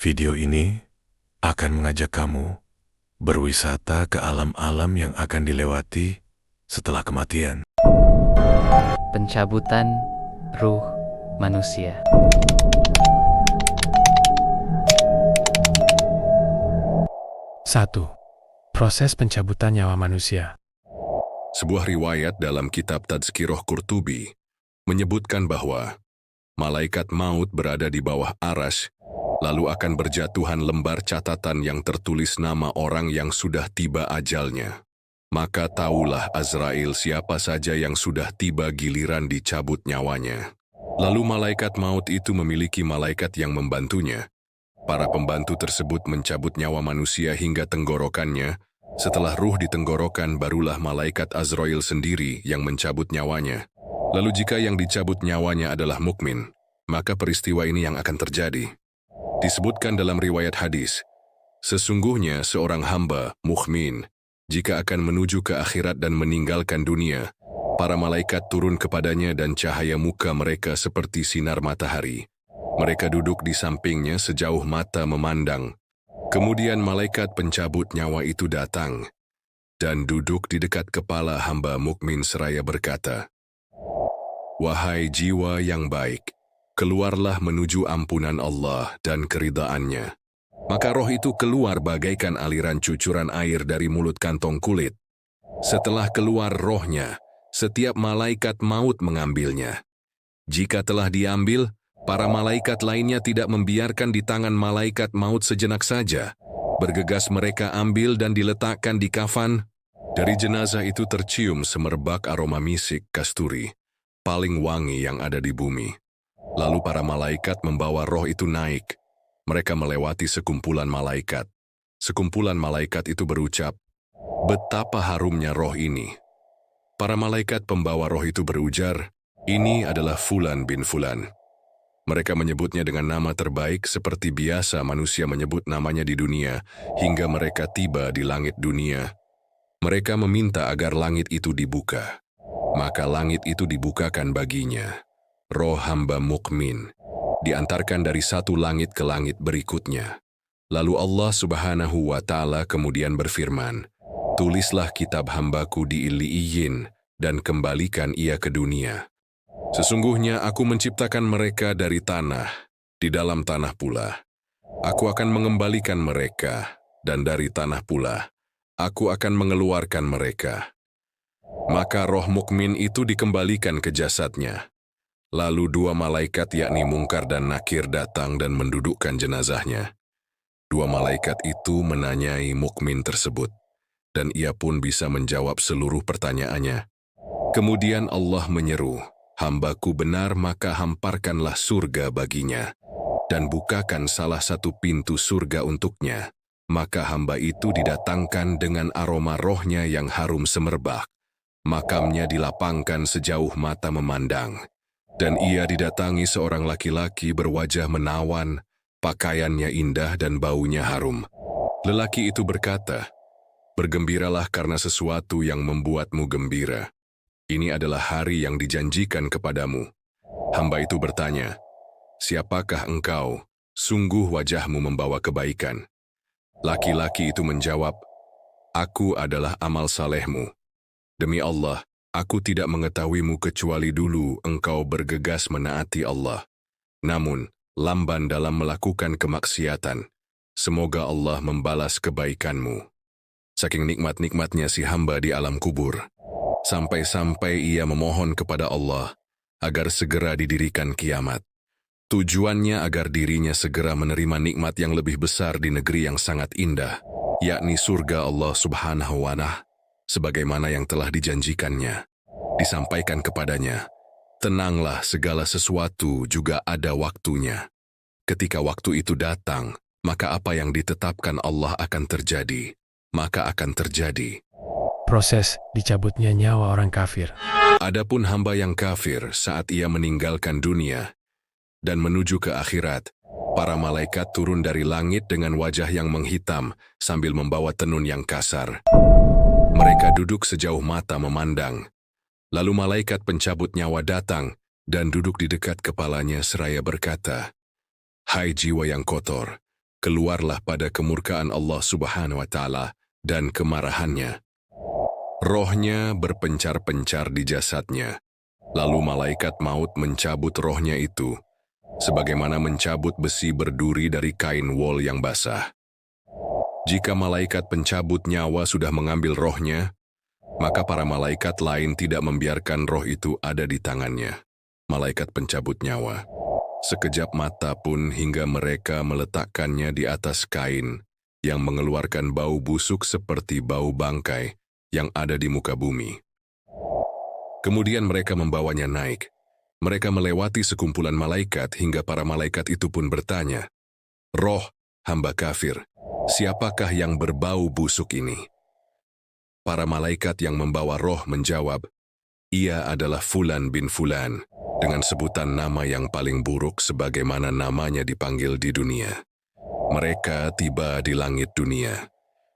Video ini akan mengajak kamu berwisata ke alam-alam yang akan dilewati setelah kematian. Pencabutan ruh manusia. Satu. Proses pencabutan nyawa manusia. Sebuah riwayat dalam kitab Tadhkirah Qurtubi menyebutkan bahwa malaikat maut berada di bawah arasy, lalu akan berjatuhan lembar catatan yang tertulis nama orang yang sudah tiba ajalnya. Maka taulah Azrail siapa saja yang sudah tiba giliran dicabut nyawanya. Lalu malaikat maut itu memiliki malaikat yang membantunya. Para pembantu tersebut mencabut nyawa manusia hingga tenggorokannya. Setelah ruh di tenggorokan, barulah malaikat Azrail sendiri yang mencabut nyawanya. Lalu jika yang dicabut nyawanya adalah mukmin, maka peristiwa ini yang akan terjadi. Disebutkan dalam riwayat hadis, sesungguhnya seorang hamba, mukmin, jika akan menuju ke akhirat dan meninggalkan dunia, para malaikat turun kepadanya dan cahaya muka mereka seperti sinar matahari. Mereka duduk di sampingnya sejauh mata memandang. Kemudian malaikat pencabut nyawa itu datang dan duduk di dekat kepala hamba mukmin seraya berkata, "Wahai jiwa yang baik, keluarlah menuju ampunan Allah dan keridhaannya." Maka roh itu keluar bagaikan aliran cucuran air dari mulut kantong kulit. Setelah keluar rohnya, setiap malaikat maut mengambilnya. Jika telah diambil, para malaikat lainnya tidak membiarkan di tangan malaikat maut sejenak saja. Bergegas mereka ambil dan diletakkan di kafan. Dari jenazah itu tercium semerbak aroma misik kasturi, paling wangi yang ada di bumi. Lalu para malaikat membawa roh itu naik. Mereka melewati sekumpulan malaikat. Sekumpulan malaikat itu berucap, "Betapa harumnya roh ini." Para malaikat pembawa roh itu berujar, "Ini adalah Fulan bin Fulan." Mereka menyebutnya dengan nama terbaik seperti biasa manusia menyebut namanya di dunia, hingga mereka tiba di langit dunia. Mereka meminta agar langit itu dibuka. Maka langit itu dibukakan baginya. Roh hamba mukmin diantarkan dari satu langit ke langit berikutnya. Lalu Allah Subhanahu wa Ta'ala kemudian berfirman, "Tulislah kitab hambaku di Illiyin dan kembalikan ia ke dunia. Sesungguhnya aku menciptakan mereka dari tanah, di dalam tanah pula. Aku akan mengembalikan mereka, dan dari tanah pula, aku akan mengeluarkan mereka." Maka roh mukmin itu dikembalikan ke jasadnya. Lalu dua malaikat yakni Mungkar dan Nakir datang dan mendudukkan jenazahnya. Dua malaikat itu menanyai mukmin tersebut, dan ia pun bisa menjawab seluruh pertanyaannya. Kemudian Allah menyeru, "Hambaku benar, maka hamparkanlah surga baginya, dan bukakan salah satu pintu surga untuknya." Maka hamba itu didatangkan dengan aroma rohnya yang harum semerbak. Makamnya dilapangkan sejauh mata memandang, dan ia didatangi seorang laki-laki berwajah menawan, pakaiannya indah dan baunya harum. Lelaki itu berkata, "Bergembiralah karena sesuatu yang membuatmu gembira. Ini adalah hari yang dijanjikan kepadamu." Hamba itu bertanya, "Siapakah engkau? Sungguh wajahmu membawa kebaikan." Laki-laki itu menjawab, "Aku adalah amal salehmu. Demi Allah, aku tidak mengetahuimu kecuali dulu engkau bergegas menaati Allah. Namun, lamban dalam melakukan kemaksiatan. Semoga Allah membalas kebaikanmu." Saking nikmat-nikmatnya si hamba di alam kubur, sampai-sampai ia memohon kepada Allah agar segera didirikan kiamat. Tujuannya agar dirinya segera menerima nikmat yang lebih besar di negeri yang sangat indah, yakni surga Allah Subhanahu wa Ta'ala, sebagaimana yang telah dijanjikannya. Disampaikan kepadanya, "Tenanglah, segala sesuatu juga ada waktunya. Ketika waktu itu datang, maka apa yang ditetapkan Allah akan terjadi, maka akan terjadi." Proses dicabutnya nyawa orang kafir. Adapun hamba yang kafir saat ia meninggalkan dunia dan menuju ke akhirat, para malaikat turun dari langit dengan wajah yang menghitam sambil membawa tenun yang kasar. Mereka duduk sejauh mata memandang. Lalu malaikat pencabut nyawa datang dan duduk di dekat kepalanya seraya berkata, "Hai jiwa yang kotor, keluarlah pada kemurkaan Allah Subhanahu wa Ta'ala dan kemarahannya. Rohnya berpencar-pencar di jasadnya. Lalu malaikat maut mencabut rohnya itu, sebagaimana mencabut besi berduri dari kain wol yang basah. Jika malaikat pencabut nyawa sudah mengambil rohnya, maka para malaikat lain tidak membiarkan roh itu ada di tangannya. Malaikat pencabut nyawa. Sekejap mata pun hingga mereka meletakkannya di atas kain yang mengeluarkan bau busuk seperti bau bangkai yang ada di muka bumi. Kemudian mereka membawanya naik. Mereka melewati sekumpulan malaikat hingga para malaikat itu pun bertanya, "Roh hamba kafir, siapakah yang berbau busuk ini?" Para malaikat yang membawa roh menjawab, "Ia adalah Fulan bin Fulan," dengan sebutan nama yang paling buruk sebagaimana namanya dipanggil di dunia. Mereka tiba di langit dunia.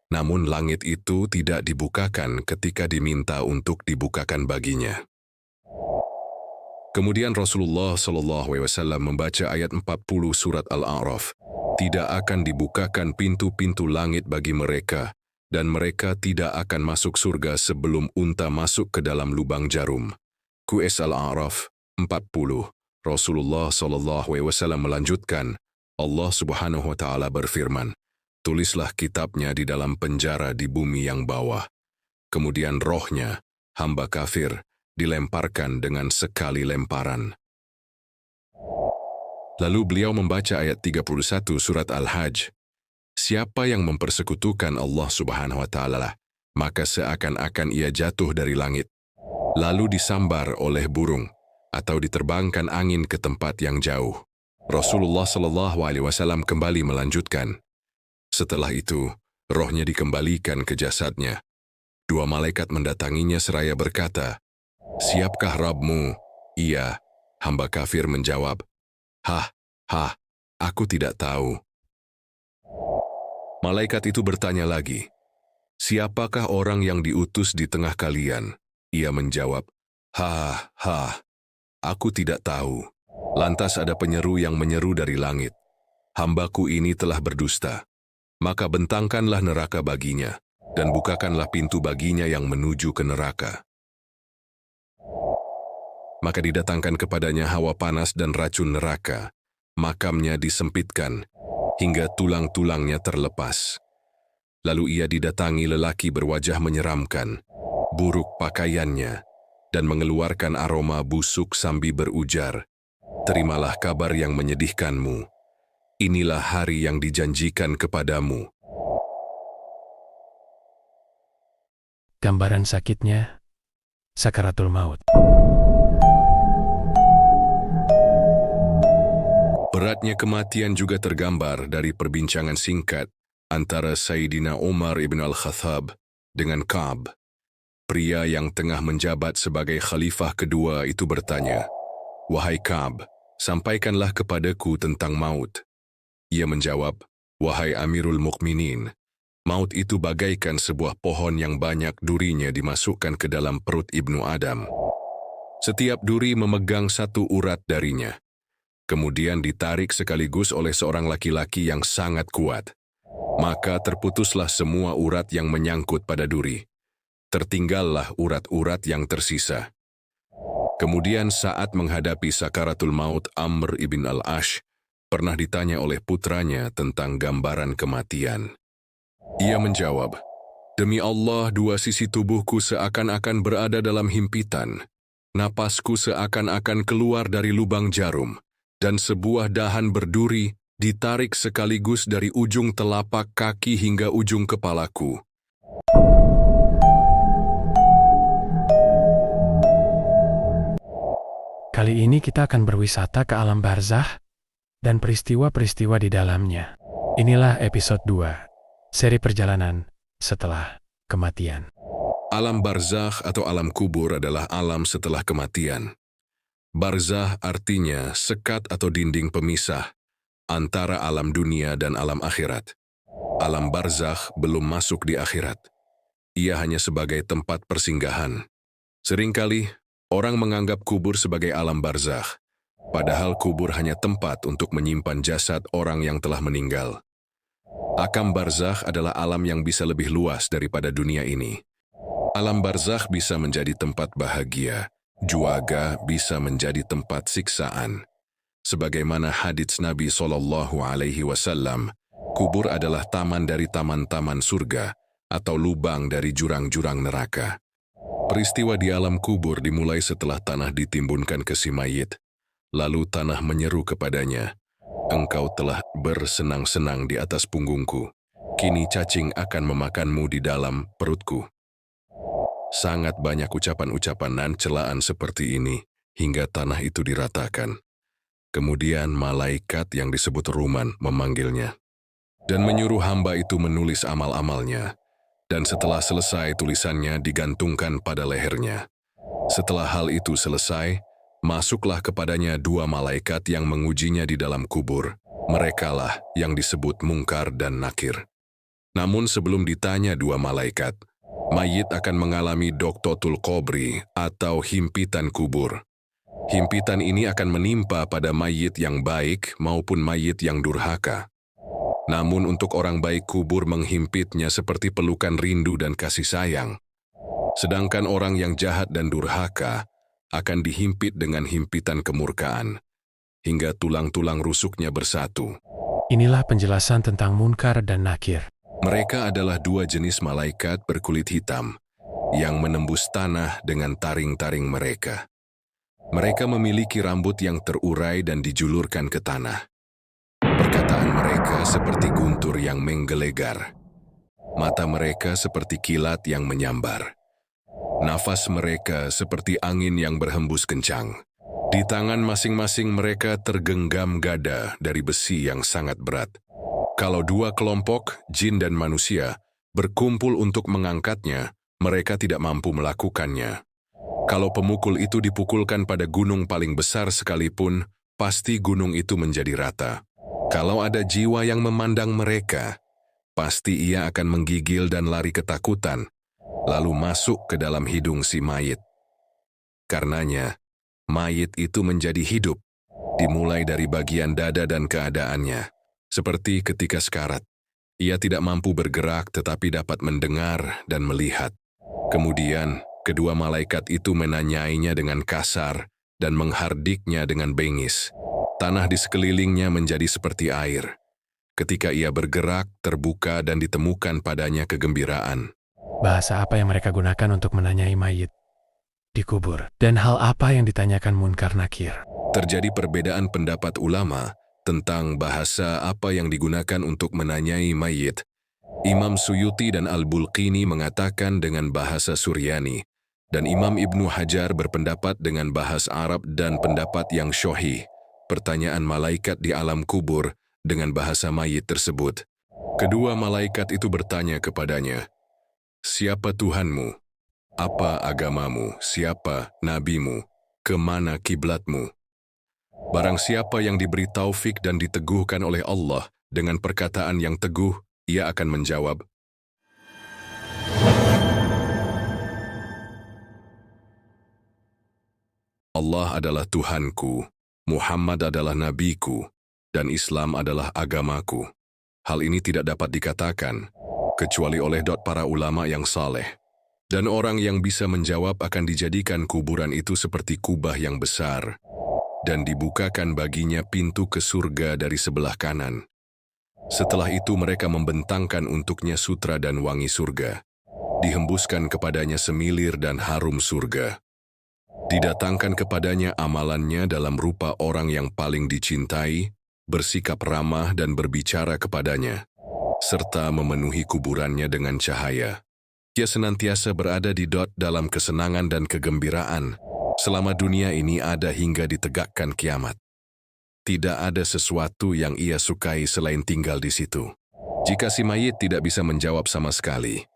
Namun langit itu tidak dibukakan ketika diminta untuk dibukakan baginya. Kemudian Rasulullah SAW membaca ayat 40 surat Al-A'raf. Tidak akan dibukakan pintu-pintu langit bagi mereka, dan mereka tidak akan masuk surga sebelum unta masuk ke dalam lubang jarum. QS Al-A'raf 40. Rasulullah SAW melanjutkan, Allah Subhanahu wa Ta'ala berfirman, "Tulislah kitabnya di dalam penjara di bumi yang bawah." Kemudian rohnya, hamba kafir, dilemparkan dengan sekali lemparan. Lalu beliau membaca ayat 31 surat Al-Hajj. Siapa yang mempersekutukan Allah Subhanahu wa Ta'ala, maka seakan-akan ia jatuh dari langit, lalu disambar oleh burung, atau diterbangkan angin ke tempat yang jauh. Rasulullah SAW kembali melanjutkan, setelah itu, rohnya dikembalikan ke jasadnya. Dua malaikat mendatanginya seraya berkata, "Siapkah Rabbmu?" Ia, hamba kafir menjawab, "Hah, aku tidak tahu." Malaikat itu bertanya lagi, "Siapakah orang yang diutus di tengah kalian?" Ia menjawab, Aku tidak tahu." Lantas ada penyeru yang menyeru dari langit, "Hambaku ini telah berdusta. Maka bentangkanlah neraka baginya, dan bukakanlah pintu baginya yang menuju ke neraka." Maka didatangkan kepadanya hawa panas dan racun neraka. Makamnya disempitkan, hingga tulang-tulangnya terlepas. Lalu ia didatangi lelaki berwajah menyeramkan, buruk pakaiannya, dan mengeluarkan aroma busuk sambil berujar, "Terimalah kabar yang menyedihkanmu. Inilah hari yang dijanjikan kepadamu." Gambaran sakitnya, sakaratul maut. Beratnya kematian juga tergambar dari perbincangan singkat antara Sayyidina Umar ibn al-Khattab dengan Ka'b. Pria yang tengah menjabat sebagai khalifah kedua itu bertanya, "Wahai Ka'b, sampaikanlah kepadaku tentang maut." Ia menjawab, "Wahai Amirul Mukminin, maut itu bagaikan sebuah pohon yang banyak durinya dimasukkan ke dalam perut Ibnu Adam. Setiap duri memegang satu urat darinya, kemudian ditarik sekaligus oleh seorang laki-laki yang sangat kuat. Maka terputuslah semua urat yang menyangkut pada duri. Tertinggallah urat-urat yang tersisa. Kemudian saat menghadapi sakaratul maut, Amr ibn al-Ash pernah ditanya oleh putranya tentang gambaran kematian. Ia menjawab, "Demi Allah, dua sisi tubuhku seakan-akan berada dalam himpitan. Napasku seakan-akan keluar dari lubang jarum, dan sebuah dahan berduri ditarik sekaligus dari ujung telapak kaki hingga ujung kepalaku." Kali ini kita akan berwisata ke alam barzakh dan peristiwa-peristiwa di dalamnya. Inilah episode 2, seri perjalanan setelah kematian. Alam barzakh atau alam kubur adalah alam setelah kematian. Barzakh artinya sekat atau dinding pemisah antara alam dunia dan alam akhirat. Alam barzakh belum masuk di akhirat. Ia hanya sebagai tempat persinggahan. Seringkali, orang menganggap kubur sebagai alam barzakh, padahal kubur hanya tempat untuk menyimpan jasad orang yang telah meninggal. Alam barzakh adalah alam yang bisa lebih luas daripada dunia ini. Alam barzakh bisa menjadi tempat bahagia, juga bisa menjadi tempat siksaan. Sebagaimana hadits Nabi SAW, kubur adalah taman dari taman-taman surga atau lubang dari jurang-jurang neraka. Peristiwa di alam kubur dimulai setelah tanah ditimbunkan ke si mayit. Lalu tanah menyeru kepadanya, "Engkau telah bersenang-senang di atas punggungku. Kini cacing akan memakanmu di dalam perutku." Sangat banyak ucapan-ucapan dan celaan seperti ini hingga tanah itu diratakan. Kemudian malaikat yang disebut Ruman memanggilnya dan menyuruh hamba itu menulis amal-amalnya. Dan setelah selesai tulisannya digantungkan pada lehernya. Setelah hal itu selesai, masuklah kepadanya dua malaikat yang mengujinya di dalam kubur. Merekalah yang disebut Mungkar dan Nakir. Namun sebelum ditanya dua malaikat, mayit akan mengalami doktotul qabri atau himpitan kubur. Himpitan ini akan menimpa pada mayit yang baik maupun mayit yang durhaka. Namun untuk orang baik kubur menghimpitnya seperti pelukan rindu dan kasih sayang. Sedangkan orang yang jahat dan durhaka akan dihimpit dengan himpitan kemurkaan, hingga tulang-tulang rusuknya bersatu. Inilah penjelasan tentang Munkar dan Nakir. Mereka adalah dua jenis malaikat berkulit hitam yang menembus tanah dengan taring-taring mereka. Mereka memiliki rambut yang terurai dan dijulurkan ke tanah. Perkataan mereka seperti guntur yang menggelegar. Mata mereka seperti kilat yang menyambar. Nafas mereka seperti angin yang berhembus kencang. Di tangan masing-masing mereka tergenggam gada dari besi yang sangat berat. Kalau dua kelompok, jin dan manusia, berkumpul untuk mengangkatnya, mereka tidak mampu melakukannya. Kalau pemukul itu dipukulkan pada gunung paling besar sekalipun, pasti gunung itu menjadi rata. Kalau ada jiwa yang memandang mereka, pasti ia akan menggigil dan lari ketakutan, lalu masuk ke dalam hidung si mayit. Karenanya, mayit itu menjadi hidup, dimulai dari bagian dada dan keadaannya, seperti ketika sekarat. Ia tidak mampu bergerak tetapi dapat mendengar dan melihat. Kemudian, kedua malaikat itu menanyainya dengan kasar dan menghardiknya dengan bengis. Tanah di sekelilingnya menjadi seperti air. Ketika ia bergerak, terbuka dan ditemukan padanya kegembiraan. Bahasa apa yang mereka gunakan untuk menanyai mayit di kubur? Dan hal apa yang ditanyakan Munkar Nakir? Terjadi perbedaan pendapat ulama tentang bahasa apa yang digunakan untuk menanyai mayit. Imam Suyuti dan Al-Bulqini mengatakan dengan bahasa Suryani, dan Imam Ibnu Hajar berpendapat dengan bahasa Arab dan pendapat yang syahih. Pertanyaan malaikat di alam kubur dengan bahasa mayit tersebut. Kedua malaikat itu bertanya kepadanya, "Siapa Tuhanmu? Apa agamamu? Siapa nabimu? Kemana kiblatmu?" Barang siapa yang diberi taufik dan diteguhkan oleh Allah dengan perkataan yang teguh, ia akan menjawab, "Allah adalah Tuhanku, Muhammad adalah nabiku, dan Islam adalah agamaku." Hal ini tidak dapat dikatakan, kecuali oleh para ulama yang saleh. Dan orang yang bisa menjawab akan dijadikan kuburan itu seperti kubah yang besar, dan dibukakan baginya pintu ke surga dari sebelah kanan. Setelah itu mereka membentangkan untuknya sutra dan wangi surga. Dihembuskan kepadanya semilir dan harum surga. Didatangkan kepadanya amalannya dalam rupa orang yang paling dicintai, bersikap ramah dan berbicara kepadanya, serta memenuhi kuburannya dengan cahaya. Ia senantiasa berada di dalam kesenangan dan kegembiraan, selama dunia ini ada hingga ditegakkan kiamat. Tidak ada sesuatu yang ia sukai selain tinggal di situ. Jika si mayit tidak bisa menjawab sama sekali,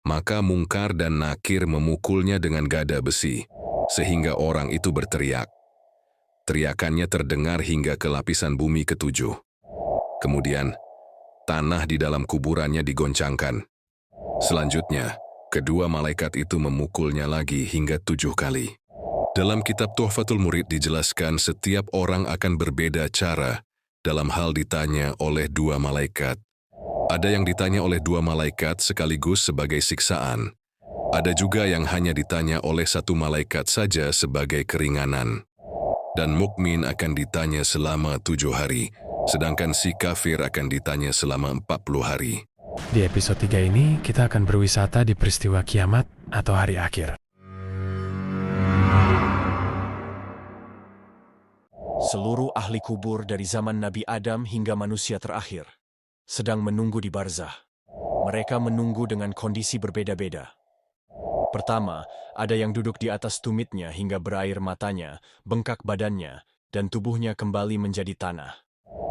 maka Munkar dan Nakir memukulnya dengan gada besi, sehingga orang itu berteriak. Teriakannya terdengar hingga ke lapisan bumi ketujuh. Kemudian, tanah di dalam kuburannya digoncangkan. Selanjutnya, kedua malaikat itu memukulnya lagi hingga 7 kali. Dalam kitab Tuhfatul Murid dijelaskan setiap orang akan berbeda cara dalam hal ditanya oleh dua malaikat. Ada yang ditanya oleh 2 malaikat sekaligus sebagai siksaan. Ada juga yang hanya ditanya oleh 1 malaikat saja sebagai keringanan. Dan mukmin akan ditanya selama 7 hari, sedangkan si kafir akan ditanya selama 40 hari. Di episode 3 ini, kita akan berwisata di peristiwa kiamat atau hari akhir. Seluruh ahli kubur dari zaman Nabi Adam hingga manusia terakhir sedang menunggu di barzah. Mereka menunggu dengan kondisi berbeda-beda. Pertama, ada yang duduk di atas tumitnya hingga berair matanya, bengkak badannya, dan tubuhnya kembali menjadi tanah.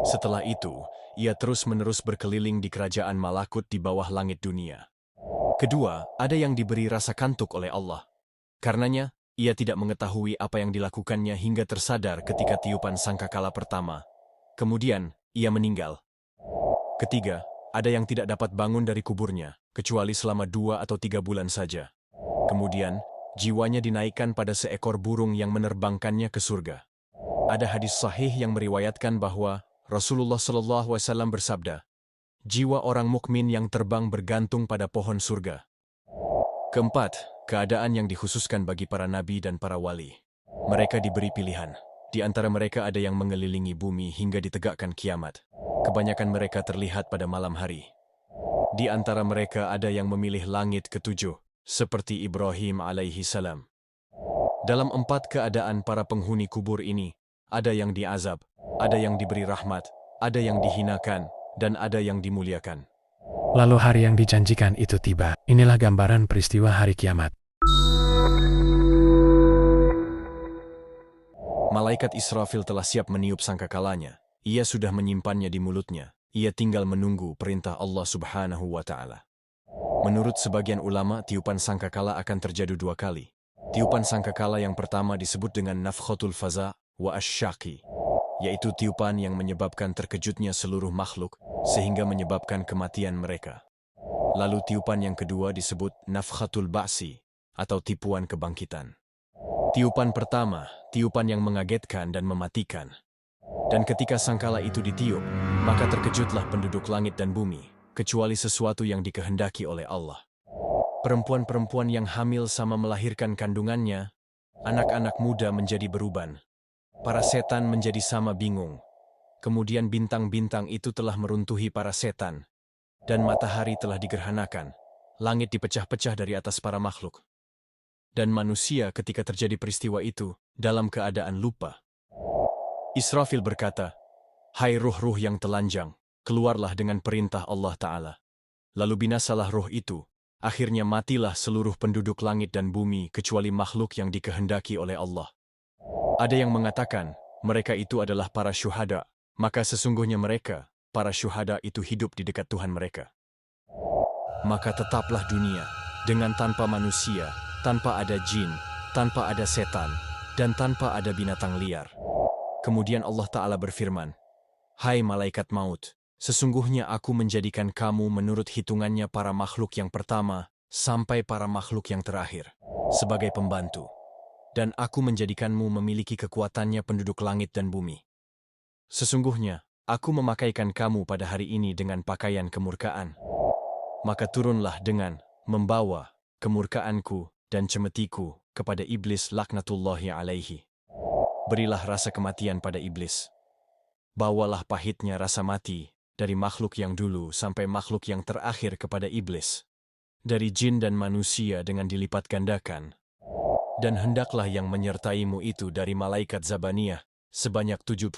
Setelah itu, ia terus-menerus berkeliling di kerajaan malakut di bawah langit dunia. Kedua, ada yang diberi rasa kantuk oleh Allah. Karenanya, ia tidak mengetahui apa yang dilakukannya hingga tersadar ketika tiupan sangkakala pertama. Kemudian, ia meninggal. Ketiga, ada yang tidak dapat bangun dari kuburnya, kecuali selama 2 atau 3 bulan saja. Kemudian, jiwanya dinaikkan pada seekor burung yang menerbangkannya ke surga. Ada hadis sahih yang meriwayatkan bahwa Rasulullah SAW bersabda, jiwa orang mukmin yang terbang bergantung pada pohon surga. Keempat, keadaan yang dikhususkan bagi para nabi dan para wali. Mereka diberi pilihan. Di antara mereka ada yang mengelilingi bumi hingga ditegakkan kiamat. Kebanyakan mereka terlihat pada malam hari. Di antara mereka ada yang memilih langit ke-7, seperti Ibrahim alaihi salam. Dalam 4 keadaan para penghuni kubur ini, ada yang diazab, ada yang diberi rahmat, ada yang dihinakan, dan ada yang dimuliakan. Lalu hari yang dijanjikan itu tiba. Inilah gambaran peristiwa hari kiamat. Malaikat Israfil telah siap meniup sangkakalanya. Ia sudah menyimpannya di mulutnya. Ia tinggal menunggu perintah Allah Subhanahu wa Ta'ala. Menurut sebagian ulama, tiupan sangkakala akan terjadi 2 kali. Tiupan sangkakala yang pertama disebut dengan nafkhatul faza wa asyaqi, yaitu tiupan yang menyebabkan terkejutnya seluruh makhluk sehingga menyebabkan kematian mereka. Lalu tiupan yang kedua disebut nafkhatul ba'si atau tipuan kebangkitan. Tiupan pertama, tiupan yang mengagetkan dan mematikan. Dan ketika sangkala itu ditiup, maka terkejutlah penduduk langit dan bumi, kecuali sesuatu yang dikehendaki oleh Allah. Perempuan-perempuan yang hamil sama melahirkan kandungannya, anak-anak muda menjadi beruban. Para setan menjadi sama bingung. Kemudian bintang-bintang itu telah meruntuhi para setan, dan matahari telah digerhanakan. Langit dipecah-pecah dari atas para makhluk. Dan manusia ketika terjadi peristiwa itu, dalam keadaan lupa. Israfil berkata, hai ruh-ruh yang telanjang, keluarlah dengan perintah Allah Ta'ala. Lalu binasalah roh itu, akhirnya matilah seluruh penduduk langit dan bumi kecuali makhluk yang dikehendaki oleh Allah. Ada yang mengatakan, mereka itu adalah para syuhada, maka sesungguhnya mereka, para syuhada itu hidup di dekat Tuhan mereka. Maka tetaplah dunia, dengan tanpa manusia, tanpa ada jin, tanpa ada setan, dan tanpa ada binatang liar. Kemudian Allah Ta'ala berfirman, hai malaikat maut, sesungguhnya aku menjadikan kamu menurut hitungannya para makhluk yang pertama sampai para makhluk yang terakhir, sebagai pembantu. Dan aku menjadikanmu memiliki kekuatannya penduduk langit dan bumi. Sesungguhnya, aku memakaikan kamu pada hari ini dengan pakaian kemurkaan. Maka turunlah dengan membawa kemurkaanku dan cemetiku kepada iblis laknatullahi alaihi. Berilah rasa kematian pada iblis. Bawalah pahitnya rasa mati dari makhluk yang dulu sampai makhluk yang terakhir kepada iblis. Dari jin dan manusia dengan dilipat gandakan. Dan hendaklah yang menyertaimu itu dari malaikat Zabaniyah sebanyak 70.000.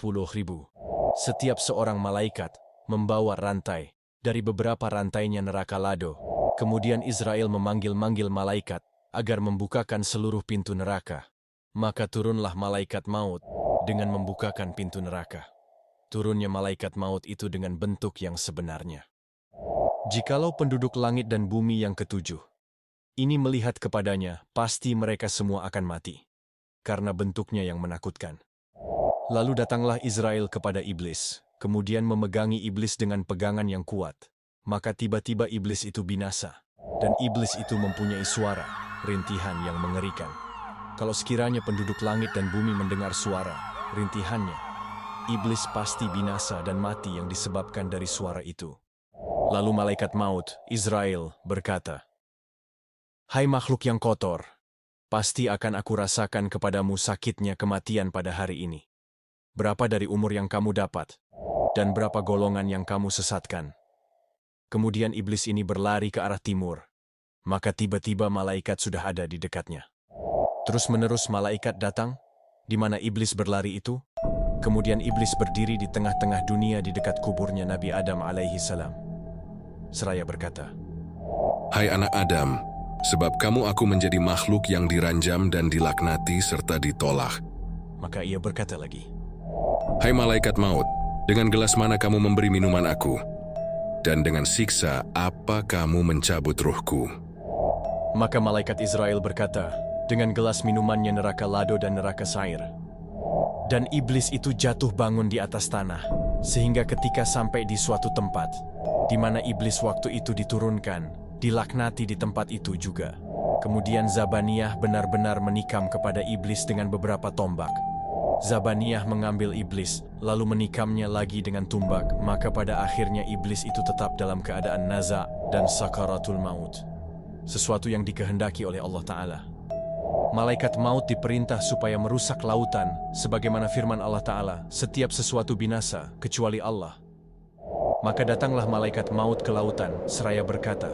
Setiap seorang malaikat membawa rantai dari beberapa rantainya neraka Lado. Kemudian Israel memanggil-manggil malaikat agar membukakan seluruh pintu neraka. Maka turunlah malaikat maut dengan membukakan pintu neraka. Turunnya malaikat maut itu dengan bentuk yang sebenarnya. Jikalau penduduk langit dan bumi yang ke-7 ini melihat kepadanya, pasti mereka semua akan mati. Karena bentuknya yang menakutkan. Lalu datanglah Israel kepada iblis, kemudian memegangi iblis dengan pegangan yang kuat. Maka tiba-tiba iblis itu binasa. Dan iblis itu mempunyai suara, rintihan yang mengerikan. Kalau sekiranya penduduk langit dan bumi mendengar suara, rintihannya, iblis pasti binasa dan mati yang disebabkan dari suara itu. Lalu malaikat maut, Israel, berkata, "Hai makhluk yang kotor, pasti akan aku rasakan kepadamu sakitnya kematian pada hari ini. Berapa dari umur yang kamu dapat, dan berapa golongan yang kamu sesatkan?" Kemudian iblis ini berlari ke arah timur, maka tiba-tiba malaikat sudah ada di dekatnya. Terus-menerus malaikat datang, di mana iblis berlari itu. Kemudian iblis berdiri di tengah-tengah dunia di dekat kuburnya Nabi Adam alaihi salam. Seraya berkata, Hai anak Adam, sebab kamu aku menjadi makhluk yang diranjam dan dilaknati serta ditolak. maka ia berkata lagi, Hai malaikat maut, dengan gelas mana kamu memberi minuman aku? Dan dengan siksa apa kamu mencabut ruhku? Maka malaikat Israel berkata, dengan gelas minumannya neraka Lado dan neraka Sair. Dan iblis itu jatuh bangun di atas tanah, sehingga ketika sampai di suatu tempat, di mana iblis waktu itu diturunkan, dilaknati di tempat itu juga. Kemudian Zabaniyah benar-benar menikam kepada iblis dengan beberapa tombak. Zabaniyah mengambil iblis, lalu menikamnya lagi dengan tumbak, maka pada akhirnya iblis itu tetap dalam keadaan naza' dan sakaratul maut. Sesuatu yang dikehendaki oleh Allah Ta'ala. Malaikat maut diperintah supaya merusak lautan, sebagaimana firman Allah Ta'ala, setiap sesuatu binasa, kecuali Allah. Maka datanglah malaikat maut ke lautan, seraya berkata,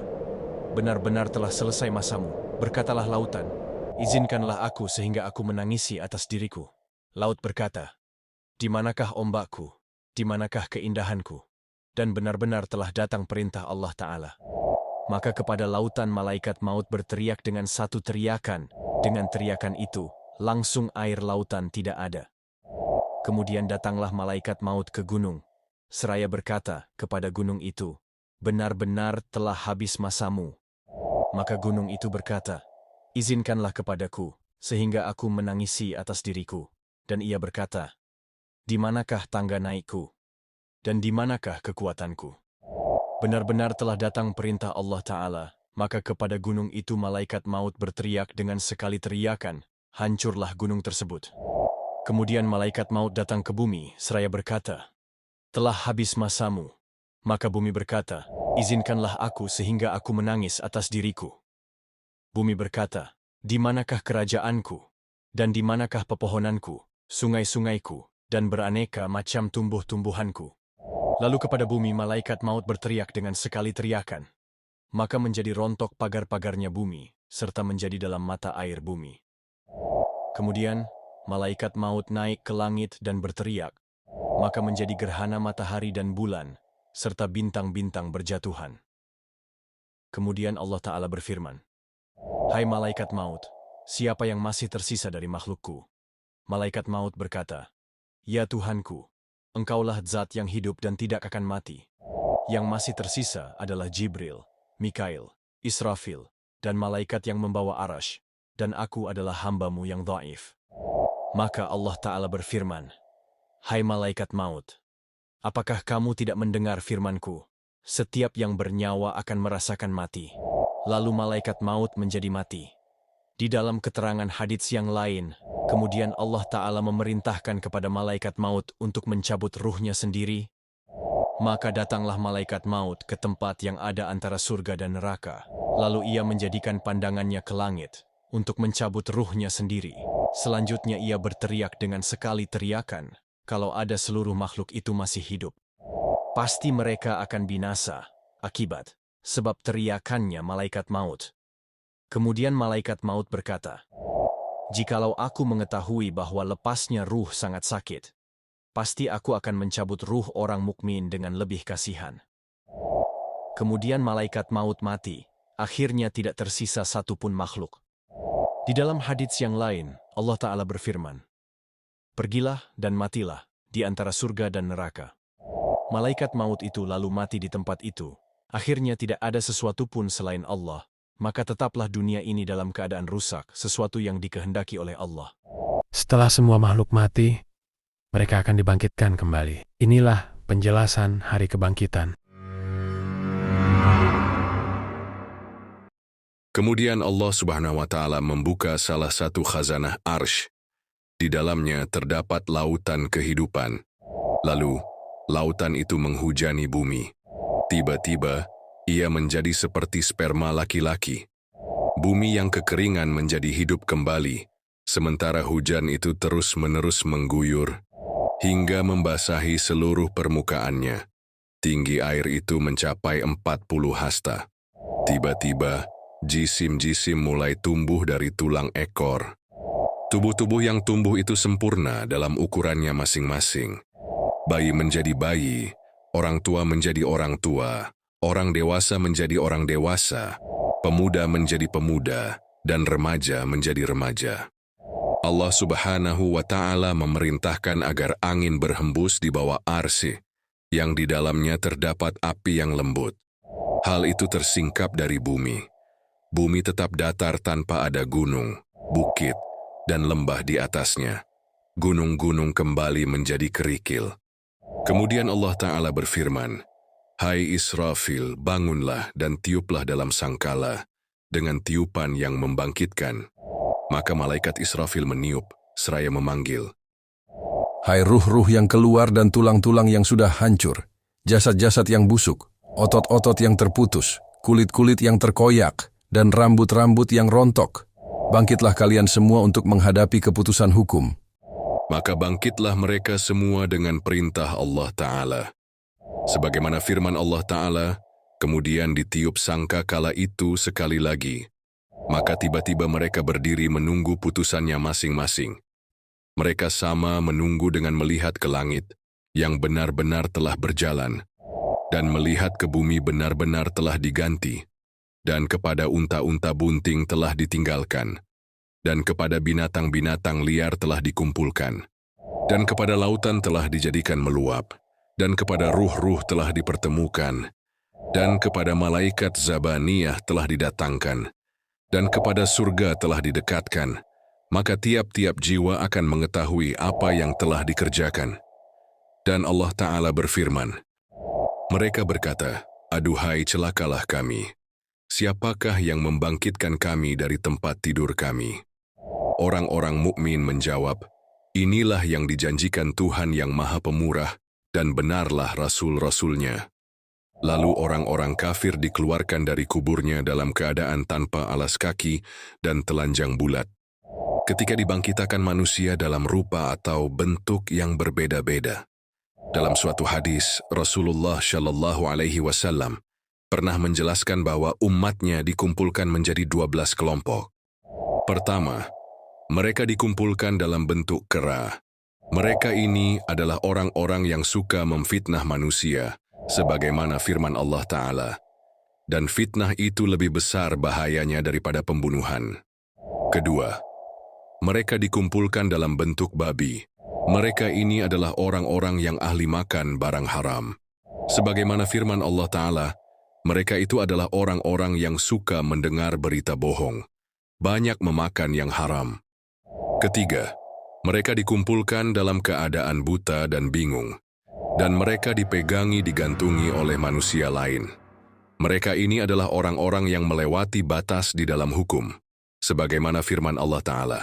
benar-benar telah selesai masamu, berkatalah lautan, izinkanlah aku sehingga aku menangisi atas diriku. Laut berkata, di manakah ombakku, di manakah keindahanku? Dan benar-benar telah datang perintah Allah Ta'ala. Maka kepada lautan malaikat maut berteriak dengan satu teriakan. Dengan teriakan itu, langsung air lautan tidak ada. Kemudian datanglah malaikat maut ke gunung, seraya berkata kepada gunung itu, benar-benar telah habis masamu. Maka gunung itu berkata, izinkanlah kepadaku, sehingga aku menangisi atas diriku. Dan ia berkata, di manakah tangga naikku? Dan di manakah kekuatanku? Benar-benar telah datang perintah Allah Ta'ala. Maka kepada gunung itu malaikat maut berteriak dengan sekali teriakan, hancurlah gunung tersebut. Kemudian malaikat maut datang ke bumi, seraya berkata, telah habis masamu. Maka bumi berkata, izinkanlah aku sehingga aku menangis atas diriku. Bumi berkata, di manakah kerajaanku? Dan di manakah pepohonanku, sungai-sungaiku, dan beraneka macam tumbuh-tumbuhanku? Lalu kepada bumi malaikat maut berteriak dengan sekali teriakan. Maka menjadi rontok pagar-pagarnya bumi, serta menjadi dalam mata air bumi. Kemudian, malaikat maut naik ke langit dan berteriak, maka menjadi gerhana matahari dan bulan, serta bintang-bintang berjatuhan. Kemudian Allah Ta'ala berfirman, hai malaikat maut, siapa yang masih tersisa dari makhlukku? Malaikat maut berkata, ya Tuhanku, Engkaulah zat yang hidup dan tidak akan mati. Yang masih tersisa adalah Jibril, Mikail, Israfil, dan malaikat yang membawa arash, dan aku adalah hambamu yang dhaif. Maka Allah Ta'ala berfirman, hai malaikat maut, apakah kamu tidak mendengar firmanku? Setiap yang bernyawa akan merasakan mati. Lalu malaikat maut menjadi mati. Di dalam keterangan hadits yang lain, kemudian Allah Ta'ala memerintahkan kepada malaikat maut untuk mencabut ruhnya sendiri. Maka datanglah malaikat maut ke tempat yang ada antara surga dan neraka. Lalu ia menjadikan pandangannya ke langit untuk mencabut ruhnya sendiri. Selanjutnya ia berteriak dengan sekali teriakan, kalau ada seluruh makhluk itu masih hidup, pasti mereka akan binasa akibat sebab teriakannya malaikat maut. Kemudian malaikat maut berkata, jikalau aku mengetahui bahwa lepasnya ruh sangat sakit, pasti aku akan mencabut ruh orang mukmin dengan lebih kasihan. Kemudian malaikat maut mati, akhirnya tidak tersisa satupun makhluk. Di dalam hadits yang lain, Allah Ta'ala berfirman, pergilah dan matilah di antara surga dan neraka. Malaikat maut itu lalu mati di tempat itu. Akhirnya tidak ada sesuatu pun selain Allah, maka tetaplah dunia ini dalam keadaan rusak, sesuatu yang dikehendaki oleh Allah. Setelah semua makhluk mati, mereka akan dibangkitkan kembali. Inilah penjelasan hari kebangkitan. Kemudian Allah Subhanahu wa Ta'ala membuka salah satu khazanah Arsy. Di dalamnya terdapat lautan kehidupan. Lalu, lautan itu menghujani bumi. Tiba-tiba, ia menjadi seperti sperma laki-laki. Bumi yang kekeringan menjadi hidup kembali, sementara hujan itu terus-menerus mengguyur, hingga membasahi seluruh permukaannya. Tinggi air itu mencapai 40 hasta. Tiba-tiba, jisim-jisim mulai tumbuh dari tulang ekor. Tubuh-tubuh yang tumbuh itu sempurna dalam ukurannya masing-masing. Bayi menjadi bayi, orang tua menjadi orang tua, orang dewasa menjadi orang dewasa, pemuda menjadi pemuda, dan remaja menjadi remaja. Allah Subhanahu wa Ta'ala memerintahkan agar angin berhembus di bawah arsy, yang di dalamnya terdapat api yang lembut. Hal itu tersingkap dari bumi. Bumi tetap datar tanpa ada gunung, bukit, dan lembah di atasnya. Gunung-gunung kembali menjadi kerikil. Kemudian Allah Ta'ala berfirman, "Hai Israfil, bangunlah dan tiuplah dalam sangkala dengan tiupan yang membangkitkan." Maka malaikat Israfil meniup, seraya memanggil, Hai ruh-ruh yang keluar dan tulang-tulang yang sudah hancur, jasad-jasad yang busuk, otot-otot yang terputus, kulit-kulit yang terkoyak, dan rambut-rambut yang rontok. Bangkitlah kalian semua untuk menghadapi keputusan hukum. Maka bangkitlah mereka semua dengan perintah Allah Ta'ala. Sebagaimana firman Allah Ta'ala, kemudian ditiup sangkakala itu sekali lagi. Maka tiba-tiba mereka berdiri menunggu putusannya masing-masing. Mereka sama menunggu dengan melihat ke langit, yang benar-benar telah berjalan, dan melihat ke bumi benar-benar telah diganti, dan kepada unta-unta bunting telah ditinggalkan, dan kepada binatang-binatang liar telah dikumpulkan, dan kepada lautan telah dijadikan meluap, dan kepada ruh-ruh telah dipertemukan, dan kepada malaikat Zabaniyah telah didatangkan, dan kepada surga telah didekatkan, maka tiap-tiap jiwa akan mengetahui apa yang telah dikerjakan. Dan Allah Ta'ala berfirman, mereka berkata, "Aduhai celakalah kami. Siapakah yang membangkitkan kami dari tempat tidur kami?" Orang-orang mukmin menjawab, "Inilah yang dijanjikan Tuhan yang Maha Pemurah, dan benarlah Rasul-Rasulnya." Lalu orang-orang kafir dikeluarkan dari kuburnya dalam keadaan tanpa alas kaki dan telanjang bulat. Ketika dibangkitkan manusia dalam rupa atau bentuk yang berbeda-beda. Dalam suatu hadis, Rasulullah Shallallahu Alaihi Wasallam pernah menjelaskan bahwa umatnya dikumpulkan menjadi 12 kelompok. Pertama, mereka dikumpulkan dalam bentuk kera. Mereka ini adalah orang-orang yang suka memfitnah manusia, sebagaimana firman Allah Ta'ala. Dan fitnah itu lebih besar bahayanya daripada pembunuhan. Kedua, mereka dikumpulkan dalam bentuk babi. Mereka ini adalah orang-orang yang ahli makan barang haram. Sebagaimana firman Allah Ta'ala, mereka itu adalah orang-orang yang suka mendengar berita bohong, banyak memakan yang haram. Ketiga, mereka dikumpulkan dalam keadaan buta dan bingung, dan mereka dipegangi digantungi oleh manusia lain. Mereka ini adalah orang-orang yang melewati batas di dalam hukum, sebagaimana firman Allah Ta'ala.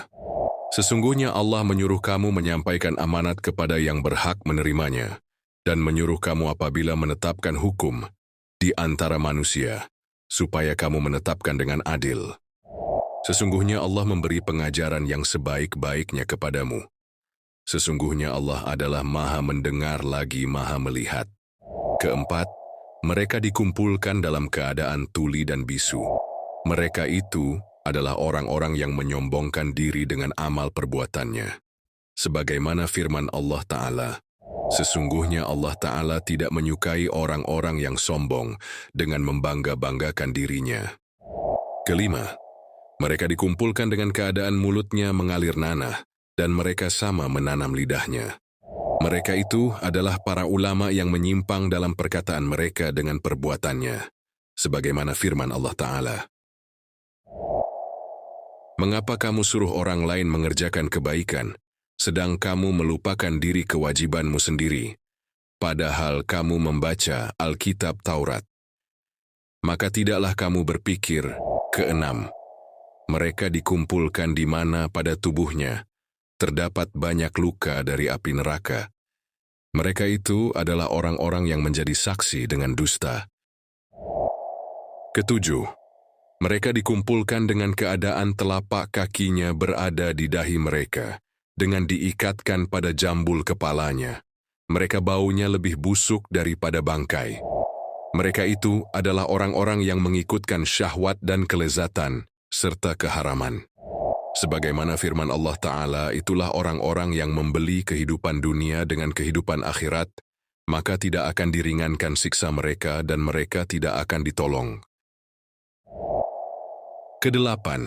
Sesungguhnya Allah menyuruh kamu menyampaikan amanat kepada yang berhak menerimanya, dan menyuruh kamu apabila menetapkan hukum di antara manusia, supaya kamu menetapkan dengan adil. Sesungguhnya Allah memberi pengajaran yang sebaik-baiknya kepadamu. Sesungguhnya Allah adalah Maha mendengar lagi Maha melihat. Keempat, mereka dikumpulkan dalam keadaan tuli dan bisu. Mereka itu adalah orang-orang yang menyombongkan diri dengan amal perbuatannya. Sebagaimana firman Allah Ta'ala, sesungguhnya Allah Ta'ala tidak menyukai orang-orang yang sombong dengan membangga-banggakan dirinya. Kelima, mereka dikumpulkan dengan keadaan mulutnya mengalir nanah, dan mereka sama menanam lidahnya. Mereka itu adalah para ulama yang menyimpang dalam perkataan mereka dengan perbuatannya, sebagaimana firman Allah Ta'ala. Mengapa kamu suruh orang lain mengerjakan kebaikan, sedang kamu melupakan diri kewajibanmu sendiri, padahal kamu membaca Alkitab Taurat? Maka tidaklah kamu berpikir. Keenam, mereka dikumpulkan di mana pada tubuhnya terdapat banyak luka dari api neraka. Mereka itu adalah orang-orang yang menjadi saksi dengan dusta, Ketujuh, mereka dikumpulkan dengan keadaan telapak kakinya berada di dahi mereka, dengan diikatkan pada jambul kepalanya. Mereka baunya lebih busuk daripada bangkai. Mereka itu adalah orang-orang yang mengikutkan syahwat dan kelezatan, serta keharaman. Sebagaimana firman Allah Ta'ala, itulah orang-orang yang membeli kehidupan dunia dengan kehidupan akhirat, maka tidak akan diringankan siksa mereka dan mereka tidak akan ditolong. Kedelapan,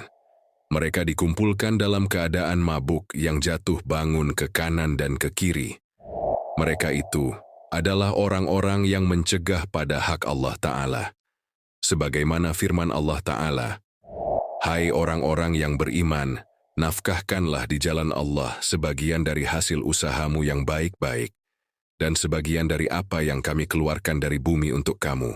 mereka dikumpulkan dalam keadaan mabuk yang jatuh bangun ke kanan dan ke kiri. Mereka itu adalah orang-orang yang mencegah pada hak Allah Ta'ala. Sebagaimana firman Allah Ta'ala, "Hai orang-orang yang beriman, nafkahkanlah di jalan Allah sebagian dari hasil usahamu yang baik-baik, dan sebagian dari apa yang kami keluarkan dari bumi untuk kamu.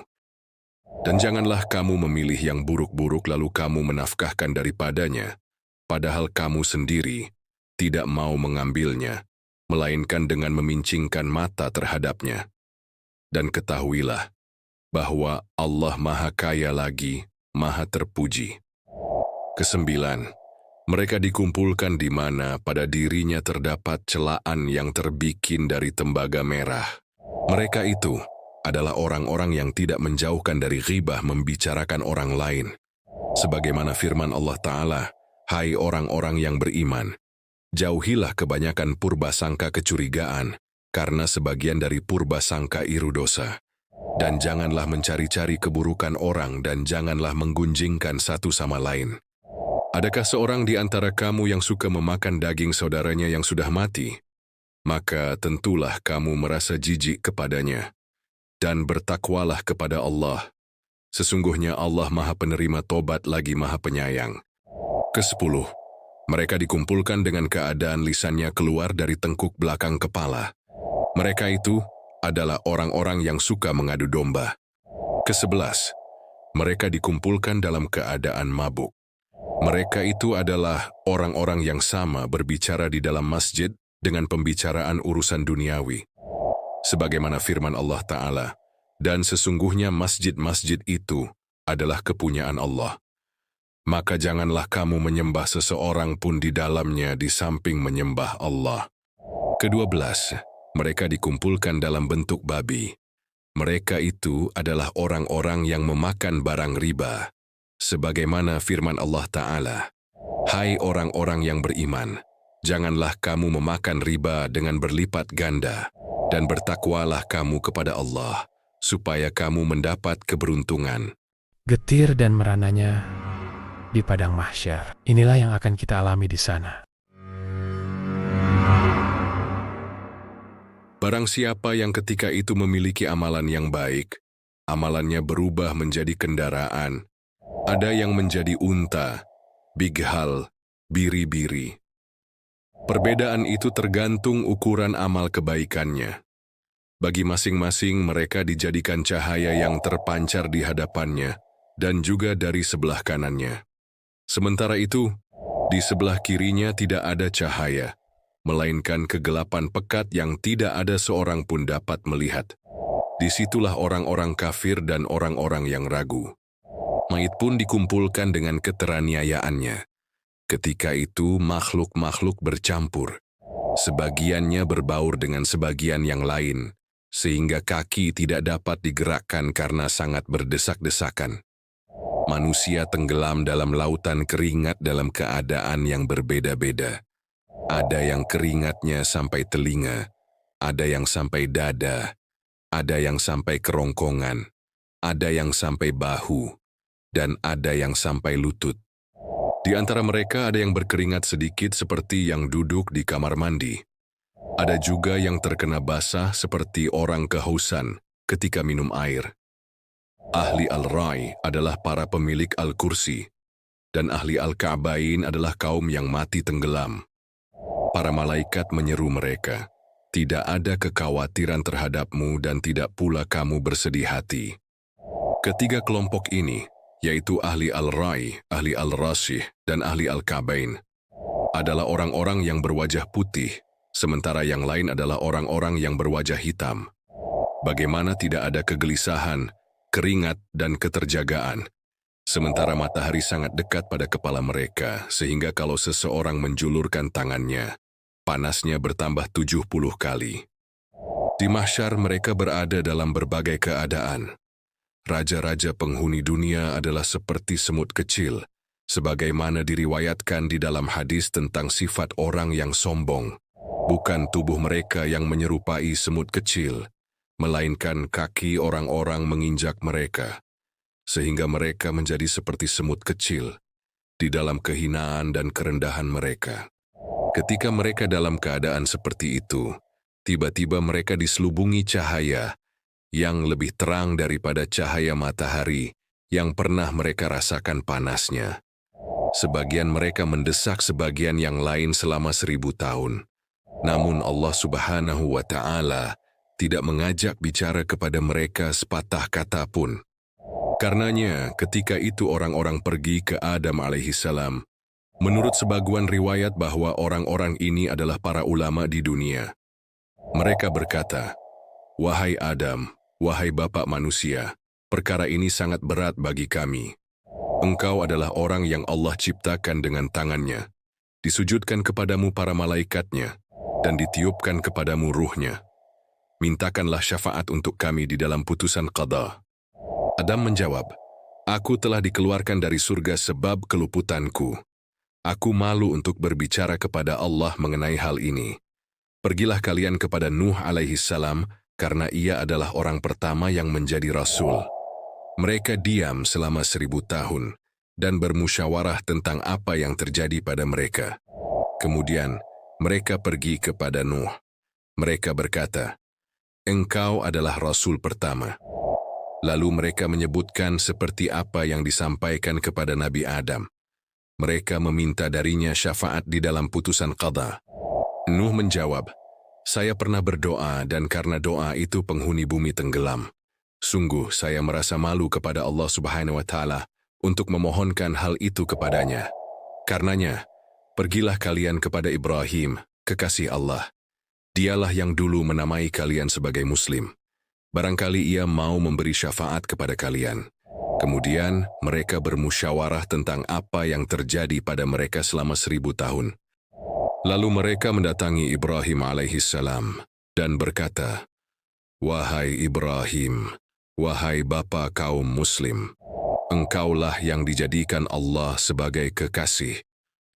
Dan janganlah kamu memilih yang buruk-buruk lalu kamu menafkahkan daripadanya, padahal kamu sendiri tidak mau mengambilnya, melainkan dengan memincingkan mata terhadapnya. Dan ketahuilah bahwa Allah Maha Kaya lagi, Maha Terpuji." Kesembilan, mereka dikumpulkan di mana pada dirinya terdapat celaan yang terbikin dari tembaga merah. Mereka itu adalah orang-orang yang tidak menjauhkan dari ghibah membicarakan orang lain. Sebagaimana firman Allah Ta'ala, "Hai orang-orang yang beriman, jauhilah kebanyakan purbasangka kecurigaan, karena sebagian dari purbasangka iru dosa. Dan janganlah mencari-cari keburukan orang dan janganlah menggunjingkan satu sama lain. Adakah seorang di antara kamu yang suka memakan daging saudaranya yang sudah mati? Maka tentulah kamu merasa jijik kepadanya. Dan bertakwalah kepada Allah. Sesungguhnya Allah Maha Penerima Tobat lagi Maha Penyayang." Kesepuluh, mereka dikumpulkan dengan keadaan lisannya keluar dari tengkuk belakang kepala. Mereka itu adalah orang-orang yang suka mengadu domba. Kesebelas, mereka dikumpulkan dalam keadaan mabuk. Mereka itu adalah orang-orang yang sama berbicara di dalam masjid dengan pembicaraan urusan duniawi. Sebagaimana firman Allah Ta'ala, "Dan sesungguhnya masjid-masjid itu adalah kepunyaan Allah. Maka janganlah kamu menyembah seseorang pun di dalamnya di samping menyembah Allah." Kedua-belas, mereka dikumpulkan dalam bentuk babi. Mereka itu adalah orang-orang yang memakan barang riba. Sebagaimana firman Allah Ta'ala, "Hai orang-orang yang beriman, janganlah kamu memakan riba dengan berlipat ganda, dan bertakwalah kamu kepada Allah, supaya kamu mendapat keberuntungan." Getir dan merananya di padang mahsyar. Inilah yang akan kita alami di sana. Barang siapa yang ketika itu memiliki amalan yang baik, amalannya berubah menjadi kendaraan. Ada yang menjadi unta, bighal, biri-biri. Perbedaan itu tergantung ukuran amal kebaikannya. Bagi masing-masing mereka dijadikan cahaya yang terpancar di hadapannya dan juga dari sebelah kanannya. Sementara itu, di sebelah kirinya tidak ada cahaya, melainkan kegelapan pekat yang tidak ada seorang pun dapat melihat. Disitulah orang-orang kafir dan orang-orang yang ragu. Mayit pun dikumpulkan dengan keteraniayaannya. Ketika itu makhluk-makhluk bercampur. Sebagiannya berbaur dengan sebagian yang lain, sehingga kaki tidak dapat digerakkan karena sangat berdesak-desakan. Manusia tenggelam dalam lautan keringat dalam keadaan yang berbeda-beda. Ada yang keringatnya sampai telinga, ada yang sampai dada, ada yang sampai kerongkongan, ada yang sampai bahu, dan ada yang sampai lutut. Di antara mereka ada yang berkeringat sedikit seperti yang duduk di kamar mandi. Ada juga yang terkena basah seperti orang kehausan ketika minum air. Ahli Al-Rai adalah para pemilik Al-Kursi, dan ahli Al-Ka'bain adalah kaum yang mati tenggelam. Para malaikat menyeru mereka, "Tidak ada kekhawatiran terhadapmu dan tidak pula kamu bersedih hati." Ketiga kelompok ini, yaitu ahli Al-Rai, ahli Al-Rasih, dan ahli Al-Ka'bain, adalah orang-orang yang berwajah putih, sementara yang lain adalah orang-orang yang berwajah hitam. Bagaimana tidak ada kegelisahan, keringat, dan keterjagaan Sementara matahari sangat dekat pada kepala mereka, sehingga kalau seseorang menjulurkan tangannya, panasnya bertambah 70 kali. Di mahsyar mereka berada dalam berbagai keadaan. Raja-raja penghuni dunia adalah seperti semut kecil, sebagaimana diriwayatkan di dalam hadis tentang sifat orang yang sombong. Bukan tubuh mereka yang menyerupai semut kecil, melainkan kaki orang-orang menginjak mereka, sehingga mereka menjadi seperti semut kecil di dalam kehinaan dan kerendahan mereka. Ketika mereka dalam keadaan seperti itu, tiba-tiba mereka diselubungi cahaya yang lebih terang daripada cahaya matahari yang pernah mereka rasakan panasnya. Sebagian mereka mendesak sebagian yang lain selama 1000 tahun. Namun Allah Subhanahu wa Ta'ala tidak mengajak bicara kepada mereka sepatah kata pun. Karenanya, ketika itu orang-orang pergi ke Adam alaihissalam. Menurut sebagian riwayat bahwa orang-orang ini adalah para ulama di dunia. Mereka berkata, "Wahai Adam, wahai Bapak manusia, perkara ini sangat berat bagi kami. Engkau adalah orang yang Allah ciptakan dengan tangannya. Disujudkan kepadamu para malaikatnya, dan ditiupkan kepadamu ruhnya. Mintakanlah syafaat untuk kami di dalam putusan qada." Adam menjawab, "Aku telah dikeluarkan dari surga sebab keluputanku. Aku malu untuk berbicara kepada Allah mengenai hal ini. Pergilah kalian kepada Nuh alaihissalam, karena ia adalah orang pertama yang menjadi rasul." Mereka diam selama 1000 tahun dan bermusyawarah tentang apa yang terjadi pada mereka. Kemudian, mereka pergi kepada Nuh. Mereka berkata, "Engkau adalah rasul pertama." Lalu mereka menyebutkan seperti apa yang disampaikan kepada Nabi Adam. Mereka meminta darinya syafaat di dalam putusan qada. Nuh menjawab, "Saya pernah berdoa dan karena doa itu penghuni bumi tenggelam. Sungguh saya merasa malu kepada Allah Subhanahu wa Ta'ala untuk memohonkan hal itu kepadanya. Karenanya, pergilah kalian kepada Ibrahim, kekasih Allah. Dialah yang dulu menamai kalian sebagai Muslim. Barangkali ia mau memberi syafaat kepada kalian." Kemudian mereka bermusyawarah tentang apa yang terjadi pada mereka selama 1000 tahun. Lalu mereka mendatangi Ibrahim alaihissalam dan berkata, "Wahai Ibrahim, wahai bapa kaum Muslim, engkaulah yang dijadikan Allah sebagai kekasih.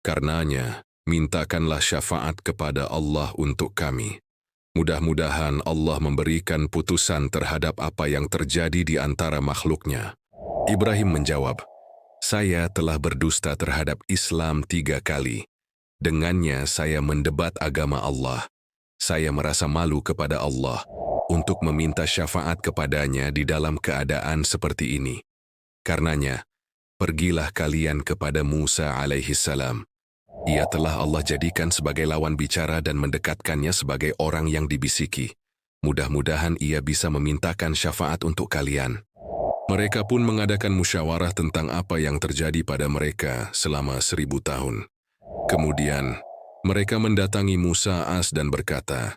Karenanya, mintakanlah syafaat kepada Allah untuk kami. Mudah-mudahan Allah memberikan putusan terhadap apa yang terjadi di antara makhluknya." Ibrahim menjawab, "Saya telah berdusta terhadap Islam 3 kali. Dengannya saya mendebat agama Allah. Saya merasa malu kepada Allah untuk meminta syafaat kepadanya di dalam keadaan seperti ini. Karenanya, pergilah kalian kepada Musa alaihissalam. Ia telah Allah jadikan sebagai lawan bicara dan mendekatkannya sebagai orang yang dibisiki. Mudah-mudahan ia bisa memintakan syafaat untuk kalian." Mereka pun mengadakan musyawarah tentang apa yang terjadi pada mereka selama 1000 tahun. Kemudian, mereka mendatangi Musa AS dan berkata,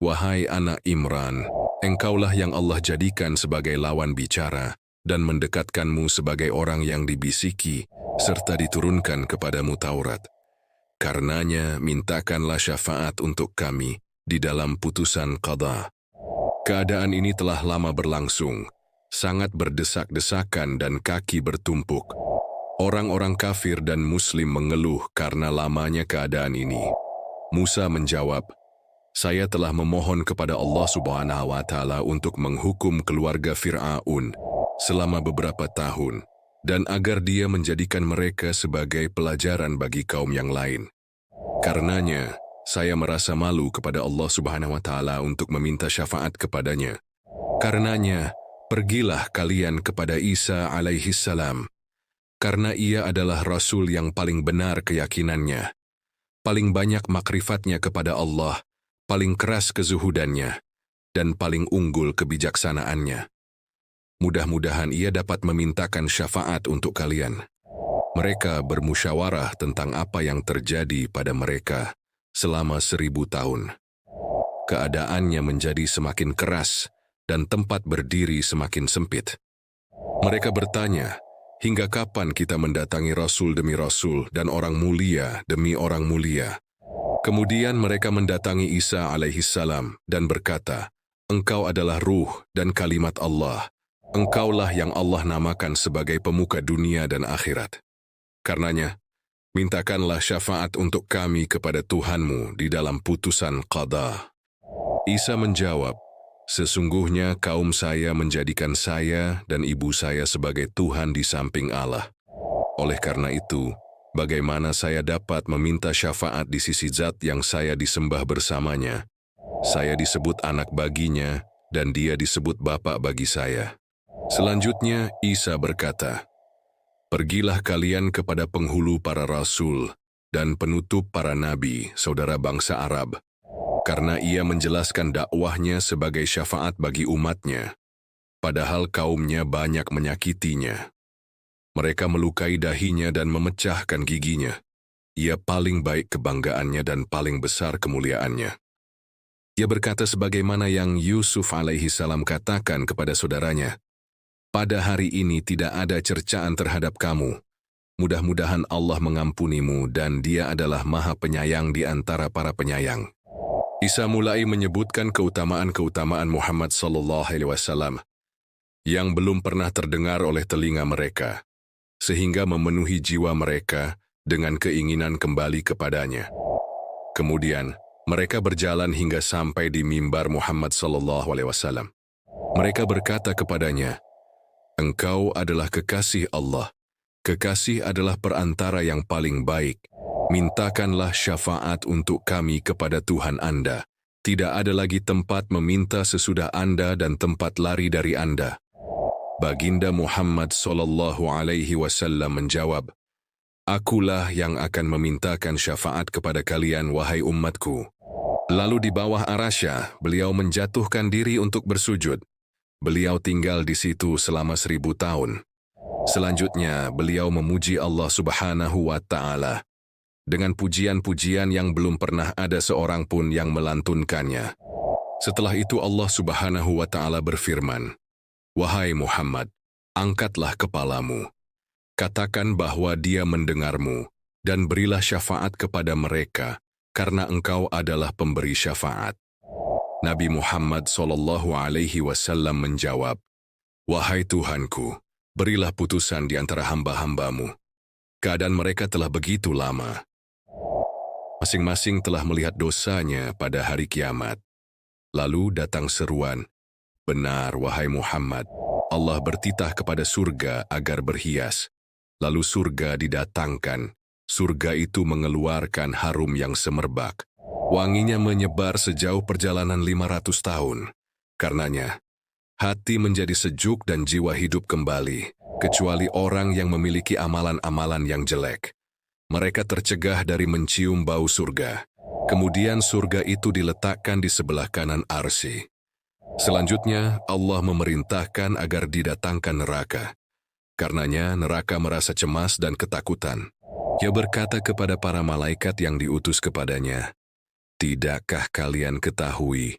"Wahai anak Imran, engkaulah yang Allah jadikan sebagai lawan bicara dan mendekatkanmu sebagai orang yang dibisiki, serta diturunkan kepadamu Taurat. Karenanya, mintakanlah syafaat untuk kami di dalam putusan qada." Keadaan ini telah lama berlangsung, sangat berdesak-desakan dan kaki bertumpuk. Orang-orang kafir dan Muslim mengeluh karena lamanya keadaan ini. Musa menjawab, "Saya telah memohon kepada Allah Subhanahu wa Ta'ala untuk menghukum keluarga Fir'aun selama beberapa tahun, dan agar dia menjadikan mereka sebagai pelajaran bagi kaum yang lain. Karenanya, saya merasa malu kepada Allah Subhanahu wa Ta'ala untuk meminta syafaat kepadanya. Karenanya, pergilah kalian kepada Isa alaihissalam, karena ia adalah Rasul yang paling benar keyakinannya, paling banyak makrifatnya kepada Allah, paling keras kezuhudannya, dan paling unggul kebijaksanaannya. Mudah-mudahan ia dapat memintakan syafaat untuk kalian." Mereka bermusyawarah tentang apa yang terjadi pada mereka selama 1000 tahun. Keadaannya menjadi semakin keras, dan tempat berdiri semakin sempit. Mereka bertanya, hingga kapan kita mendatangi rasul demi rasul dan orang mulia demi orang mulia? Kemudian mereka mendatangi Isa alaihissalam dan berkata, Engkau adalah ruh dan kalimat Allah. Engkaulah yang Allah namakan sebagai pemuka dunia dan akhirat. Karenanya, mintakanlah syafaat untuk kami kepada Tuhanmu di dalam putusan qada. Isa menjawab, sesungguhnya kaum saya menjadikan saya dan ibu saya sebagai Tuhan di samping Allah. Oleh karena itu, bagaimana saya dapat meminta syafaat di sisi zat yang saya disembah bersamanya? Saya disebut anak baginya dan dia disebut bapak bagi saya. Selanjutnya, Isa berkata, Pergilah kalian kepada penghulu para rasul dan penutup para nabi, saudara bangsa Arab, karena ia menjelaskan dakwahnya sebagai syafaat bagi umatnya, padahal kaumnya banyak menyakitinya. Mereka melukai dahinya dan memecahkan giginya. Ia paling baik kebanggaannya dan paling besar kemuliaannya. Ia berkata sebagaimana yang Yusuf alaihissalam katakan kepada saudaranya, Pada hari ini tidak ada cercaan terhadap kamu. Mudah-mudahan Allah mengampunimu dan Dia adalah Maha Penyayang di antara para penyayang. Isa mulai menyebutkan keutamaan-keutamaan Muhammad SAW yang belum pernah terdengar oleh telinga mereka, sehingga memenuhi jiwa mereka dengan keinginan kembali kepadanya. Kemudian, mereka berjalan hingga sampai di mimbar Muhammad SAW. Mereka berkata kepadanya, Engkau adalah kekasih Allah. Kekasih adalah perantara yang paling baik. Mintakanlah syafaat untuk kami kepada Tuhan Anda. Tidak ada lagi tempat meminta sesudah Anda dan tempat lari dari Anda. Baginda Muhammad SAW menjawab, Akulah yang akan memintakan syafaat kepada kalian, wahai umatku. Lalu di bawah Arasyah, beliau menjatuhkan diri untuk bersujud. Beliau tinggal di situ selama 1000 tahun. Selanjutnya, beliau memuji Allah Subhanahu wa Ta'ala dengan pujian-pujian yang belum pernah ada seorang pun yang melantunkannya. Setelah itu Allah Subhanahu wa Ta'ala berfirman, Wahai Muhammad, angkatlah kepalamu. Katakan bahwa Dia mendengarmu dan berilah syafaat kepada mereka karena engkau adalah pemberi syafaat. Nabi Muhammad SAW menjawab, Wahai Tuhanku, berilah putusan di antara hamba-hambamu. Keadaan mereka telah begitu lama. Masing-masing telah melihat dosanya pada hari kiamat. Lalu datang seruan, Benar, wahai Muhammad, Allah bertitah kepada surga agar berhias. Lalu surga didatangkan. Surga itu mengeluarkan harum yang semerbak. Wanginya menyebar sejauh perjalanan 500 tahun. Karenanya, hati menjadi sejuk dan jiwa hidup kembali, kecuali orang yang memiliki amalan-amalan yang jelek. Mereka tercegah dari mencium bau surga. Kemudian surga itu diletakkan di sebelah kanan arsy. Selanjutnya, Allah memerintahkan agar didatangkan neraka. Karenanya, neraka merasa cemas dan ketakutan. Ia berkata kepada para malaikat yang diutus kepadanya, Tidakkah kalian ketahui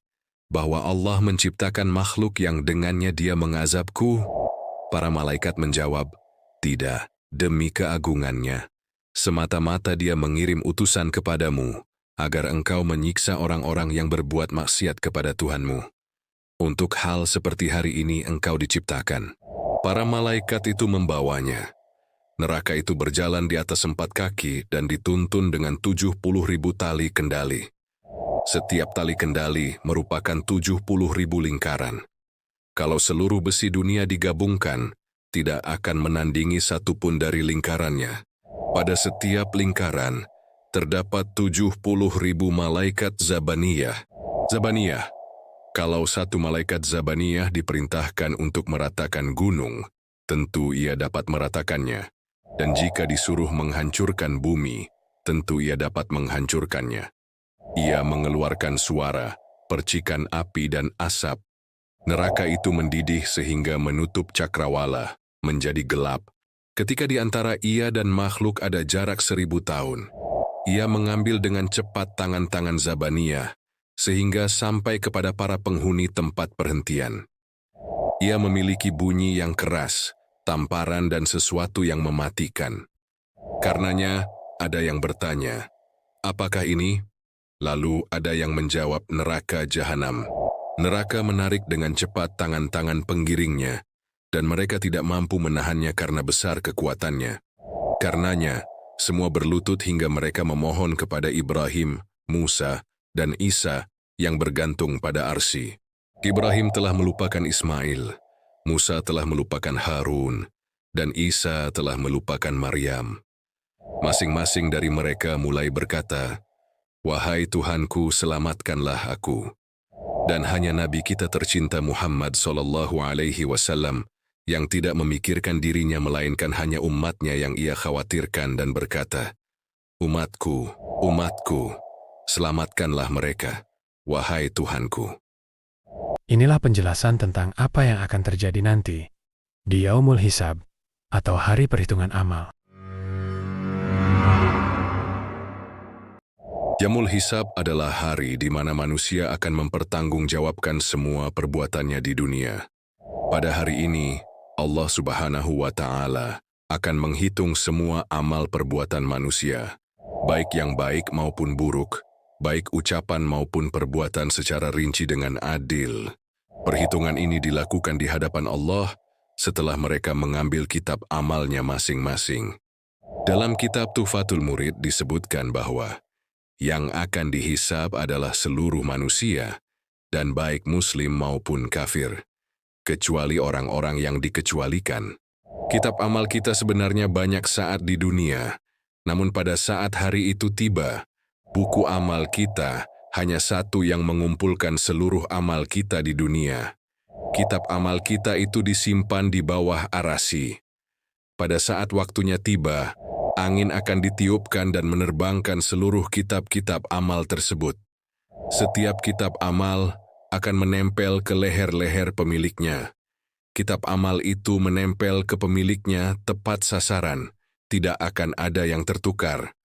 bahwa Allah menciptakan makhluk yang dengannya Dia mengazabku? Para malaikat menjawab, Tidak, demi keagungannya. Semata-mata Dia mengirim utusan kepadamu, agar engkau menyiksa orang-orang yang berbuat maksiat kepada Tuhanmu. Untuk hal seperti hari ini engkau diciptakan. Para malaikat itu membawanya. Neraka itu berjalan di atas 4 kaki dan dituntun dengan 70.000 tali kendali. Setiap tali kendali merupakan 70.000 lingkaran. Kalau seluruh besi dunia digabungkan, tidak akan menandingi satupun dari lingkarannya. Pada setiap lingkaran, terdapat 70.000 malaikat Zabaniyah. Zabaniyah, kalau satu malaikat Zabaniyah diperintahkan untuk meratakan gunung, tentu ia dapat meratakannya. Dan jika disuruh menghancurkan bumi, tentu ia dapat menghancurkannya. Ia mengeluarkan suara, percikan api dan asap. Neraka itu mendidih sehingga menutup cakrawala, menjadi gelap. Ketika di antara ia dan makhluk ada jarak 1000 tahun, ia mengambil dengan cepat tangan-tangan Zabaniyah, sehingga sampai kepada para penghuni tempat perhentian. Ia memiliki bunyi yang keras, tamparan dan sesuatu yang mematikan. Karenanya, ada yang bertanya, apakah ini? Lalu ada yang menjawab neraka jahanam. Neraka menarik dengan cepat tangan-tangan penggiringnya, dan mereka tidak mampu menahannya karena besar kekuatannya. Karenanya, semua berlutut hingga mereka memohon kepada Ibrahim, Musa, dan Isa yang bergantung pada arsy. Ibrahim telah melupakan Ismail, Musa telah melupakan Harun, dan Isa telah melupakan Maryam. Masing-masing dari mereka mulai berkata, "Wahai Tuhanku, selamatkanlah aku." Dan hanya Nabi kita tercinta Muhammad SAW yang tidak memikirkan dirinya melainkan hanya umatnya yang ia khawatirkan dan berkata, "Umatku, umatku, selamatkanlah mereka, wahai Tuhanku." Inilah penjelasan tentang apa yang akan terjadi nanti di Yaumul Hisab atau hari perhitungan amal. Yaumul Hisab adalah hari di mana manusia akan mempertanggungjawabkan semua perbuatannya di dunia. Pada hari ini, Allah Subhanahu wa Ta'ala akan menghitung semua amal perbuatan manusia, baik yang baik maupun buruk, baik ucapan maupun perbuatan secara rinci dengan adil. Perhitungan ini dilakukan di hadapan Allah setelah mereka mengambil kitab amalnya masing-masing. Dalam kitab Tuhfatul Murid disebutkan bahwa yang akan dihisab adalah seluruh manusia, dan baik muslim maupun kafir, kecuali orang-orang yang dikecualikan. Kitab amal kita sebenarnya banyak saat di dunia, namun pada saat hari itu tiba, buku amal kita hanya satu yang mengumpulkan seluruh amal kita di dunia. Kitab amal kita itu disimpan di bawah arasy. Pada saat waktunya tiba, angin akan ditiupkan dan menerbangkan seluruh kitab-kitab amal tersebut. Setiap kitab amal akan menempel ke leher-leher pemiliknya. Kitab amal itu menempel ke pemiliknya tepat sasaran, tidak akan ada yang tertukar.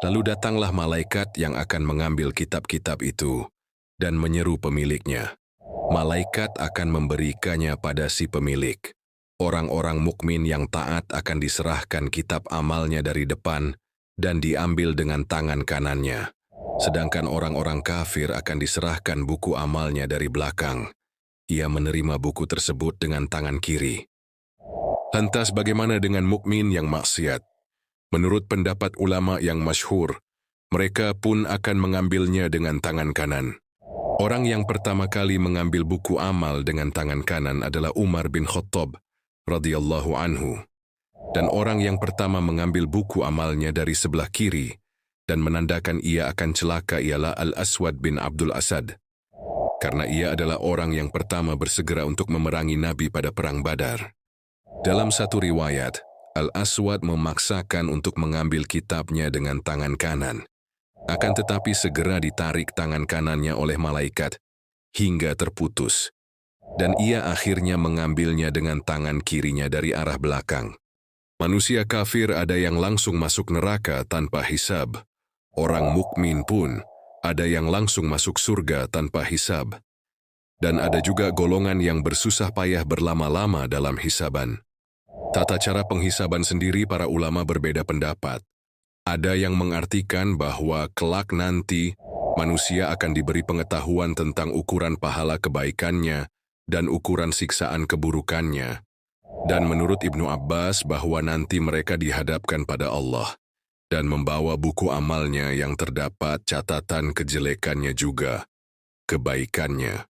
Lalu datanglah malaikat yang akan mengambil kitab-kitab itu dan menyeru pemiliknya. Malaikat akan memberikannya pada si pemilik. Orang-orang mukmin yang taat akan diserahkan kitab amalnya dari depan dan diambil dengan tangan kanannya. Sedangkan orang-orang kafir akan diserahkan buku amalnya dari belakang. Ia menerima buku tersebut dengan tangan kiri. Lantas bagaimana dengan mukmin yang maksiat? Menurut pendapat ulama yang masyhur, mereka pun akan mengambilnya dengan tangan kanan. Orang yang pertama kali mengambil buku amal dengan tangan kanan adalah Umar bin Khattab radhiyallahu anhu. Dan orang yang pertama mengambil buku amalnya dari sebelah kiri dan menandakan ia akan celaka ialah Al-Aswad bin Abdul Asad. Karena ia adalah orang yang pertama bersegera untuk memerangi Nabi pada perang Badar. Dalam satu riwayat, Al-Aswad memaksakan untuk mengambil kitabnya dengan tangan kanan. Akan tetapi segera ditarik tangan kanannya oleh malaikat hingga terputus. Dan ia akhirnya mengambilnya dengan tangan kirinya dari arah belakang. Manusia kafir ada yang langsung masuk neraka tanpa hisab. Orang mukmin pun ada yang langsung masuk surga tanpa hisab. Dan ada juga golongan yang bersusah payah berlama-lama dalam hisaban. Tata cara penghisaban sendiri para ulama berbeda pendapat. Ada yang mengartikan bahwa kelak nanti manusia akan diberi pengetahuan tentang ukuran pahala kebaikannya dan ukuran siksaan keburukannya. Dan menurut Ibnu Abbas bahwa nanti mereka dihadapkan pada Allah dan membawa buku amalnya yang terdapat catatan kejelekannya juga, kebaikannya.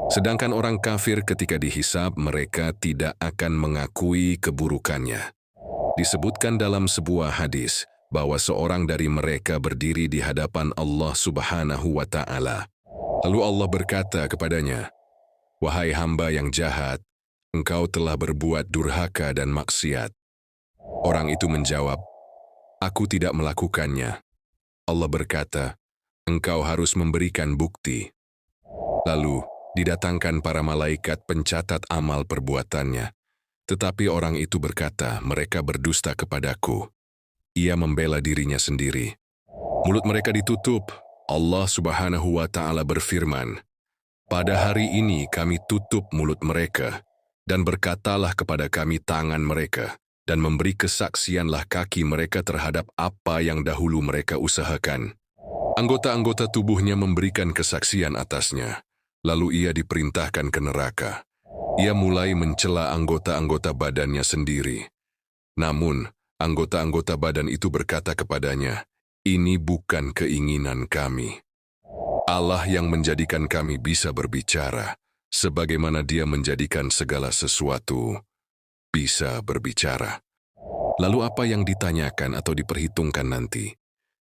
Sedangkan orang kafir ketika dihisab mereka tidak akan mengakui keburukannya. Disebutkan dalam sebuah hadis bahwa seorang dari mereka berdiri di hadapan Allah Subhanahu wa Ta'ala. Lalu Allah berkata kepadanya, "Wahai hamba yang jahat, engkau telah berbuat durhaka dan maksiat." Orang itu menjawab, "Aku tidak melakukannya." Allah berkata, "Engkau harus memberikan bukti." Lalu didatangkan para malaikat pencatat amal perbuatannya. Tetapi orang itu berkata, "Mereka berdusta kepadaku." Ia membela dirinya sendiri. Mulut mereka ditutup. Allah Subhanahu wa Ta'ala berfirman, "Pada hari ini kami tutup mulut mereka Dan berkatalah kepada kami tangan mereka, dan memberi kesaksianlah kaki mereka terhadap apa yang dahulu mereka usahakan. Anggota-anggota tubuhnya memberikan kesaksian atasnya, lalu ia diperintahkan ke neraka. Ia mulai mencela anggota-anggota badannya sendiri. Namun, anggota-anggota badan itu berkata kepadanya, "Ini bukan keinginan kami. Allah yang menjadikan kami bisa berbicara, sebagaimana Dia menjadikan segala sesuatu bisa berbicara." Lalu apa yang ditanyakan atau diperhitungkan nanti?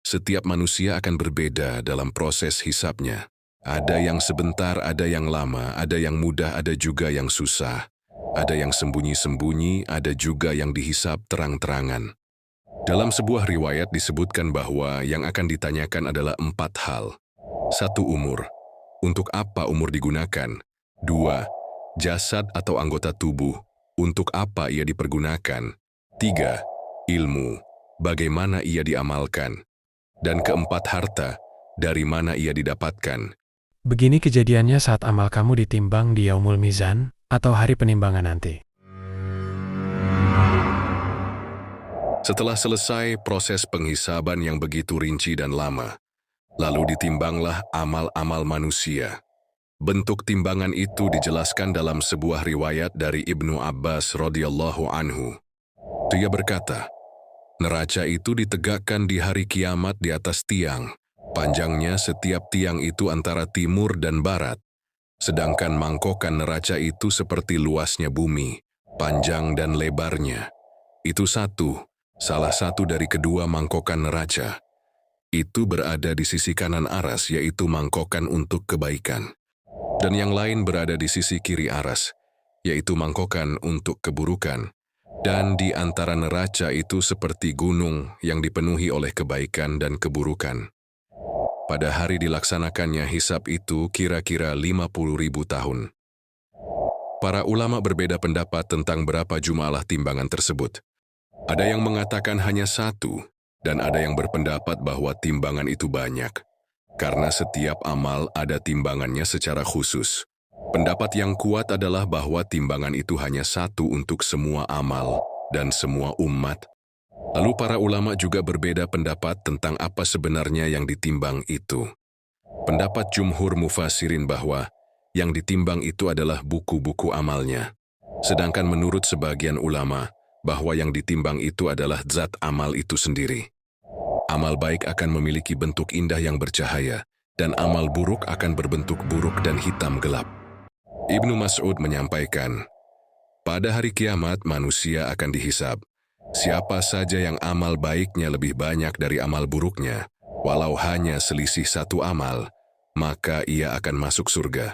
Setiap manusia akan berbeda dalam proses hisabnya. Ada yang sebentar, ada yang lama, ada yang mudah, ada juga yang susah. Ada yang sembunyi-sembunyi, ada juga yang dihisab terang-terangan. Dalam sebuah riwayat disebutkan bahwa yang akan ditanyakan adalah 4 hal. 1. Umur. Untuk apa umur digunakan? 2. Jasad atau anggota tubuh. Untuk apa ia dipergunakan? 3. Ilmu. Bagaimana ia diamalkan? Dan keempat, harta. Dari mana ia didapatkan? Begini kejadiannya saat amal kamu ditimbang di Yaumul Mizan atau hari penimbangan nanti. Setelah selesai proses penghisaban yang begitu rinci dan lama, lalu ditimbanglah amal-amal manusia. Bentuk timbangan itu dijelaskan dalam sebuah riwayat dari Ibnu Abbas radhiyallahu anhu. Dia berkata, neraca itu ditegakkan di hari kiamat di atas tiang. Panjangnya setiap tiang itu antara timur dan barat. Sedangkan mangkokan neraca itu seperti luasnya bumi, panjang dan lebarnya. Itu salah satu dari kedua mangkokan neraca. Itu berada di sisi kanan aras, yaitu mangkokan untuk kebaikan. Dan yang lain berada di sisi kiri aras, yaitu mangkokan untuk keburukan. Dan di antara neraca itu seperti gunung yang dipenuhi oleh kebaikan dan keburukan. Pada hari dilaksanakannya hisab itu kira-kira 50.000 tahun. Para ulama berbeda pendapat tentang berapa jumlah timbangan tersebut. Ada yang mengatakan hanya 1, dan ada yang berpendapat bahwa timbangan itu banyak. Karena setiap amal ada timbangannya secara khusus. Pendapat yang kuat adalah bahwa timbangan itu hanya 1 untuk semua amal dan semua umat. Lalu para ulama juga berbeda pendapat tentang apa sebenarnya yang ditimbang itu. Pendapat jumhur mufassirin bahwa yang ditimbang itu adalah buku-buku amalnya. Sedangkan menurut sebagian ulama, bahwa yang ditimbang itu adalah zat amal itu sendiri. Amal baik akan memiliki bentuk indah yang bercahaya, dan amal buruk akan berbentuk buruk dan hitam gelap. Ibnu Mas'ud menyampaikan, pada hari kiamat manusia akan dihisab. Siapa saja yang amal baiknya lebih banyak dari amal buruknya, walau hanya selisih 1 amal, maka ia akan masuk surga.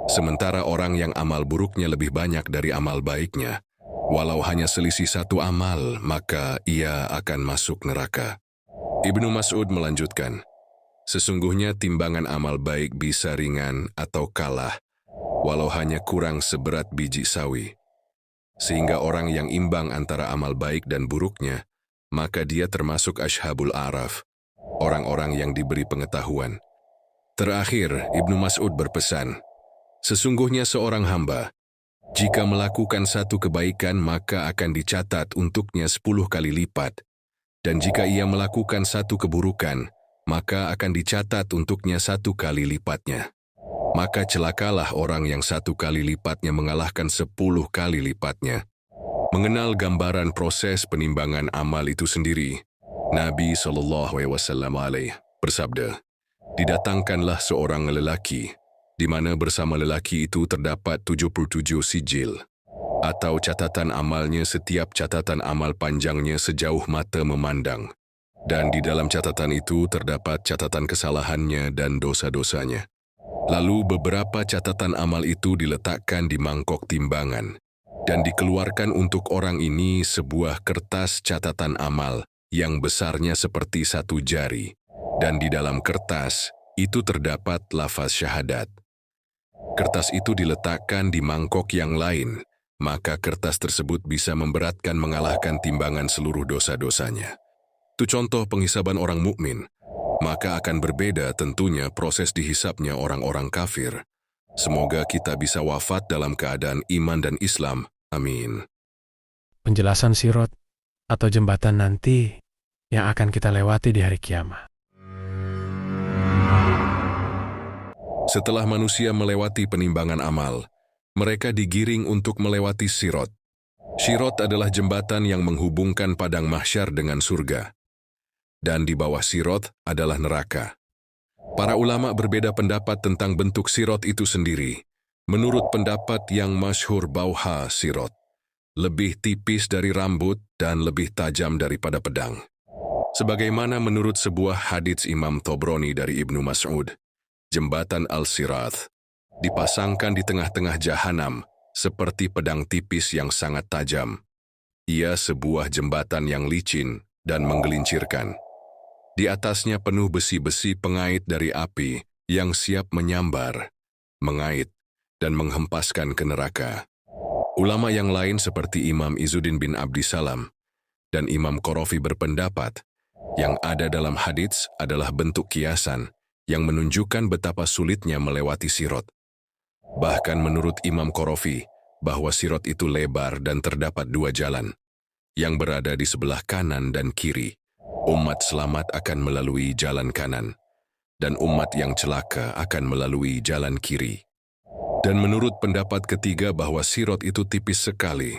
Sementara orang yang amal buruknya lebih banyak dari amal baiknya, walau hanya selisih 1 amal, maka ia akan masuk neraka. Ibnu Mas'ud melanjutkan, sesungguhnya timbangan amal baik bisa ringan atau kalah, walau hanya kurang seberat biji sawi. Sehingga orang yang imbang antara amal baik dan buruknya, maka dia termasuk ashabul araf, orang-orang yang diberi pengetahuan. Terakhir, Ibnu Mas'ud berpesan, sesungguhnya seorang hamba, jika melakukan 1 kebaikan maka akan dicatat untuknya 10 kali lipat, dan jika ia melakukan 1 keburukan, maka akan dicatat untuknya 1 kali lipatnya. Maka celakalah orang yang 1 kali lipatnya mengalahkan 10 kali lipatnya. Mengenal gambaran proses penimbangan amal itu sendiri, Nabi SAW bersabda, didatangkanlah seorang lelaki, di mana bersama lelaki itu terdapat 77 sijil, atau catatan amalnya. Setiap catatan amal panjangnya sejauh mata memandang, dan di dalam catatan itu terdapat catatan kesalahannya dan dosa-dosanya. Lalu beberapa catatan amal itu diletakkan di mangkok timbangan, dan dikeluarkan untuk orang ini sebuah kertas catatan amal yang besarnya seperti 1 jari, dan di dalam kertas itu terdapat lafaz syahadat. Kertas itu diletakkan di mangkok yang lain, maka kertas tersebut bisa memberatkan mengalahkan timbangan seluruh dosa-dosanya. Itu contoh penghisaban orang mukmin. Maka akan berbeda tentunya proses dihisabnya orang-orang kafir. Semoga kita bisa wafat dalam keadaan iman dan Islam. Amin. Penjelasan sirot atau jembatan nanti yang akan kita lewati di hari kiamat. Setelah manusia melewati penimbangan amal, mereka digiring untuk melewati sirot. Sirot adalah jembatan yang menghubungkan padang mahsyar dengan surga. Dan di bawah sirot adalah neraka. Para ulama berbeda pendapat tentang bentuk sirot itu sendiri. Menurut pendapat yang masyhur bauha sirot, lebih tipis dari rambut dan lebih tajam daripada pedang. Sebagaimana menurut sebuah hadits Imam Tobroni dari Ibnu Mas'ud, jembatan Al-Sirath dipasangkan di tengah-tengah jahanam seperti pedang tipis yang sangat tajam. Ia sebuah jembatan yang licin dan menggelincirkan. Di atasnya penuh besi-besi pengait dari api yang siap menyambar, mengait, dan menghempaskan ke neraka. Ulama yang lain seperti Imam Izzuddin bin Abdissalam dan Imam Qarafi berpendapat yang ada dalam hadits adalah bentuk kiasan yang menunjukkan betapa sulitnya melewati sirot. Bahkan menurut Imam Qarafi bahwa sirot itu lebar dan terdapat dua jalan yang berada di sebelah kanan dan kiri. Umat selamat akan melalui jalan kanan, dan umat yang celaka akan melalui jalan kiri. Dan menurut pendapat ketiga bahwa sirot itu tipis sekali,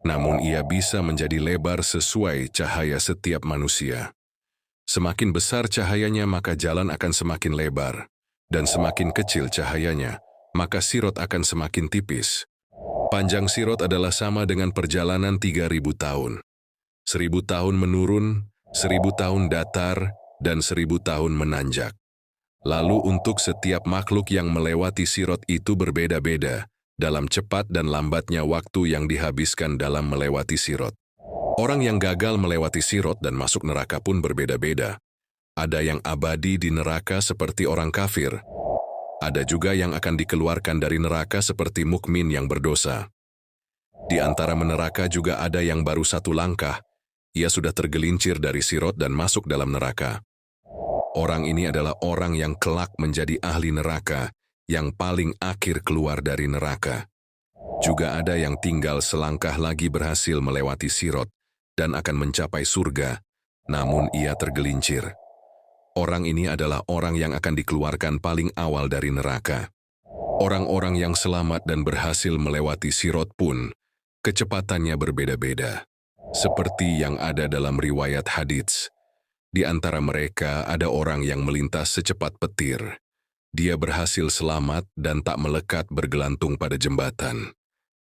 namun ia bisa menjadi lebar sesuai cahaya setiap manusia. Semakin besar cahayanya maka jalan akan semakin lebar, dan semakin kecil cahayanya maka sirot akan semakin tipis. Panjang sirot adalah sama dengan perjalanan 3.000 tahun. 1.000 tahun menurun, 1.000 tahun datar, dan 1.000 tahun menanjak. Lalu untuk setiap makhluk yang melewati sirot itu berbeda-beda dalam cepat dan lambatnya waktu yang dihabiskan dalam melewati sirot. Orang yang gagal melewati sirot dan masuk neraka pun berbeda-beda. Ada yang abadi di neraka seperti orang kafir. Ada juga yang akan dikeluarkan dari neraka seperti mukmin yang berdosa. Di antara meneraka juga ada yang baru satu langkah, ia sudah tergelincir dari sirot dan masuk dalam neraka. Orang ini adalah orang yang kelak menjadi ahli neraka, yang paling akhir keluar dari neraka. Juga ada yang tinggal selangkah lagi berhasil melewati sirot dan akan mencapai surga, namun ia tergelincir. Orang ini adalah orang yang akan dikeluarkan paling awal dari neraka. Orang-orang yang selamat dan berhasil melewati sirot pun, kecepatannya berbeda-beda. Seperti yang ada dalam riwayat hadits, di antara mereka ada orang yang melintas secepat petir. Dia berhasil selamat dan tak melekat bergelantung pada jembatan.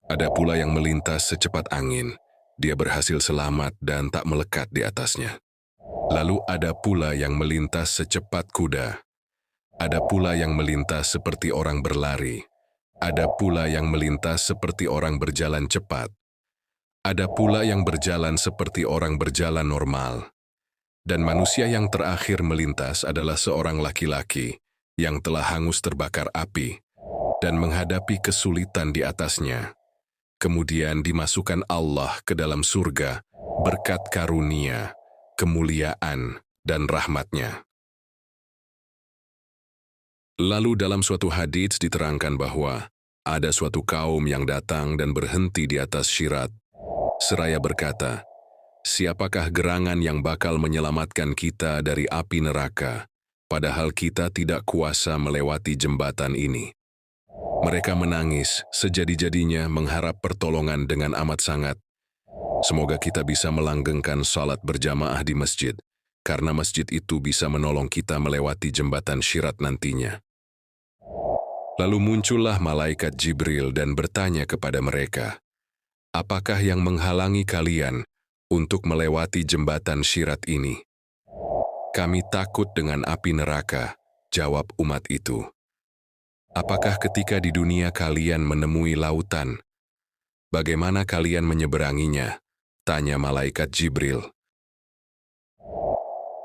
Ada pula yang melintas secepat angin. Dia berhasil selamat dan tak melekat di atasnya. Lalu ada pula yang melintas secepat kuda. Ada pula yang melintas seperti orang berlari. Ada pula yang melintas seperti orang berjalan cepat. Ada pula yang berjalan seperti orang berjalan normal. Dan manusia yang terakhir melintas adalah seorang laki-laki yang telah hangus terbakar api dan menghadapi kesulitan di atasnya. Kemudian dimasukkan Allah ke dalam surga berkat karunia, kemuliaan, dan rahmatnya. Lalu dalam suatu hadits diterangkan bahwa ada suatu kaum yang datang dan berhenti di atas syirat, seraya berkata, "Siapakah gerangan yang bakal menyelamatkan kita dari api neraka, padahal kita tidak kuasa melewati jembatan ini?" Mereka menangis sejadi-jadinya mengharap pertolongan dengan amat sangat. Semoga kita bisa melanggengkan salat berjamaah di masjid, karena masjid itu bisa menolong kita melewati jembatan syirat nantinya. Lalu muncullah malaikat Jibril dan bertanya kepada mereka, "Apakah yang menghalangi kalian untuk melewati jembatan syirat ini?" "Kami takut dengan api neraka," jawab umat itu. "Apakah ketika di dunia kalian menemui lautan, bagaimana kalian menyeberanginya?" tanya malaikat Jibril.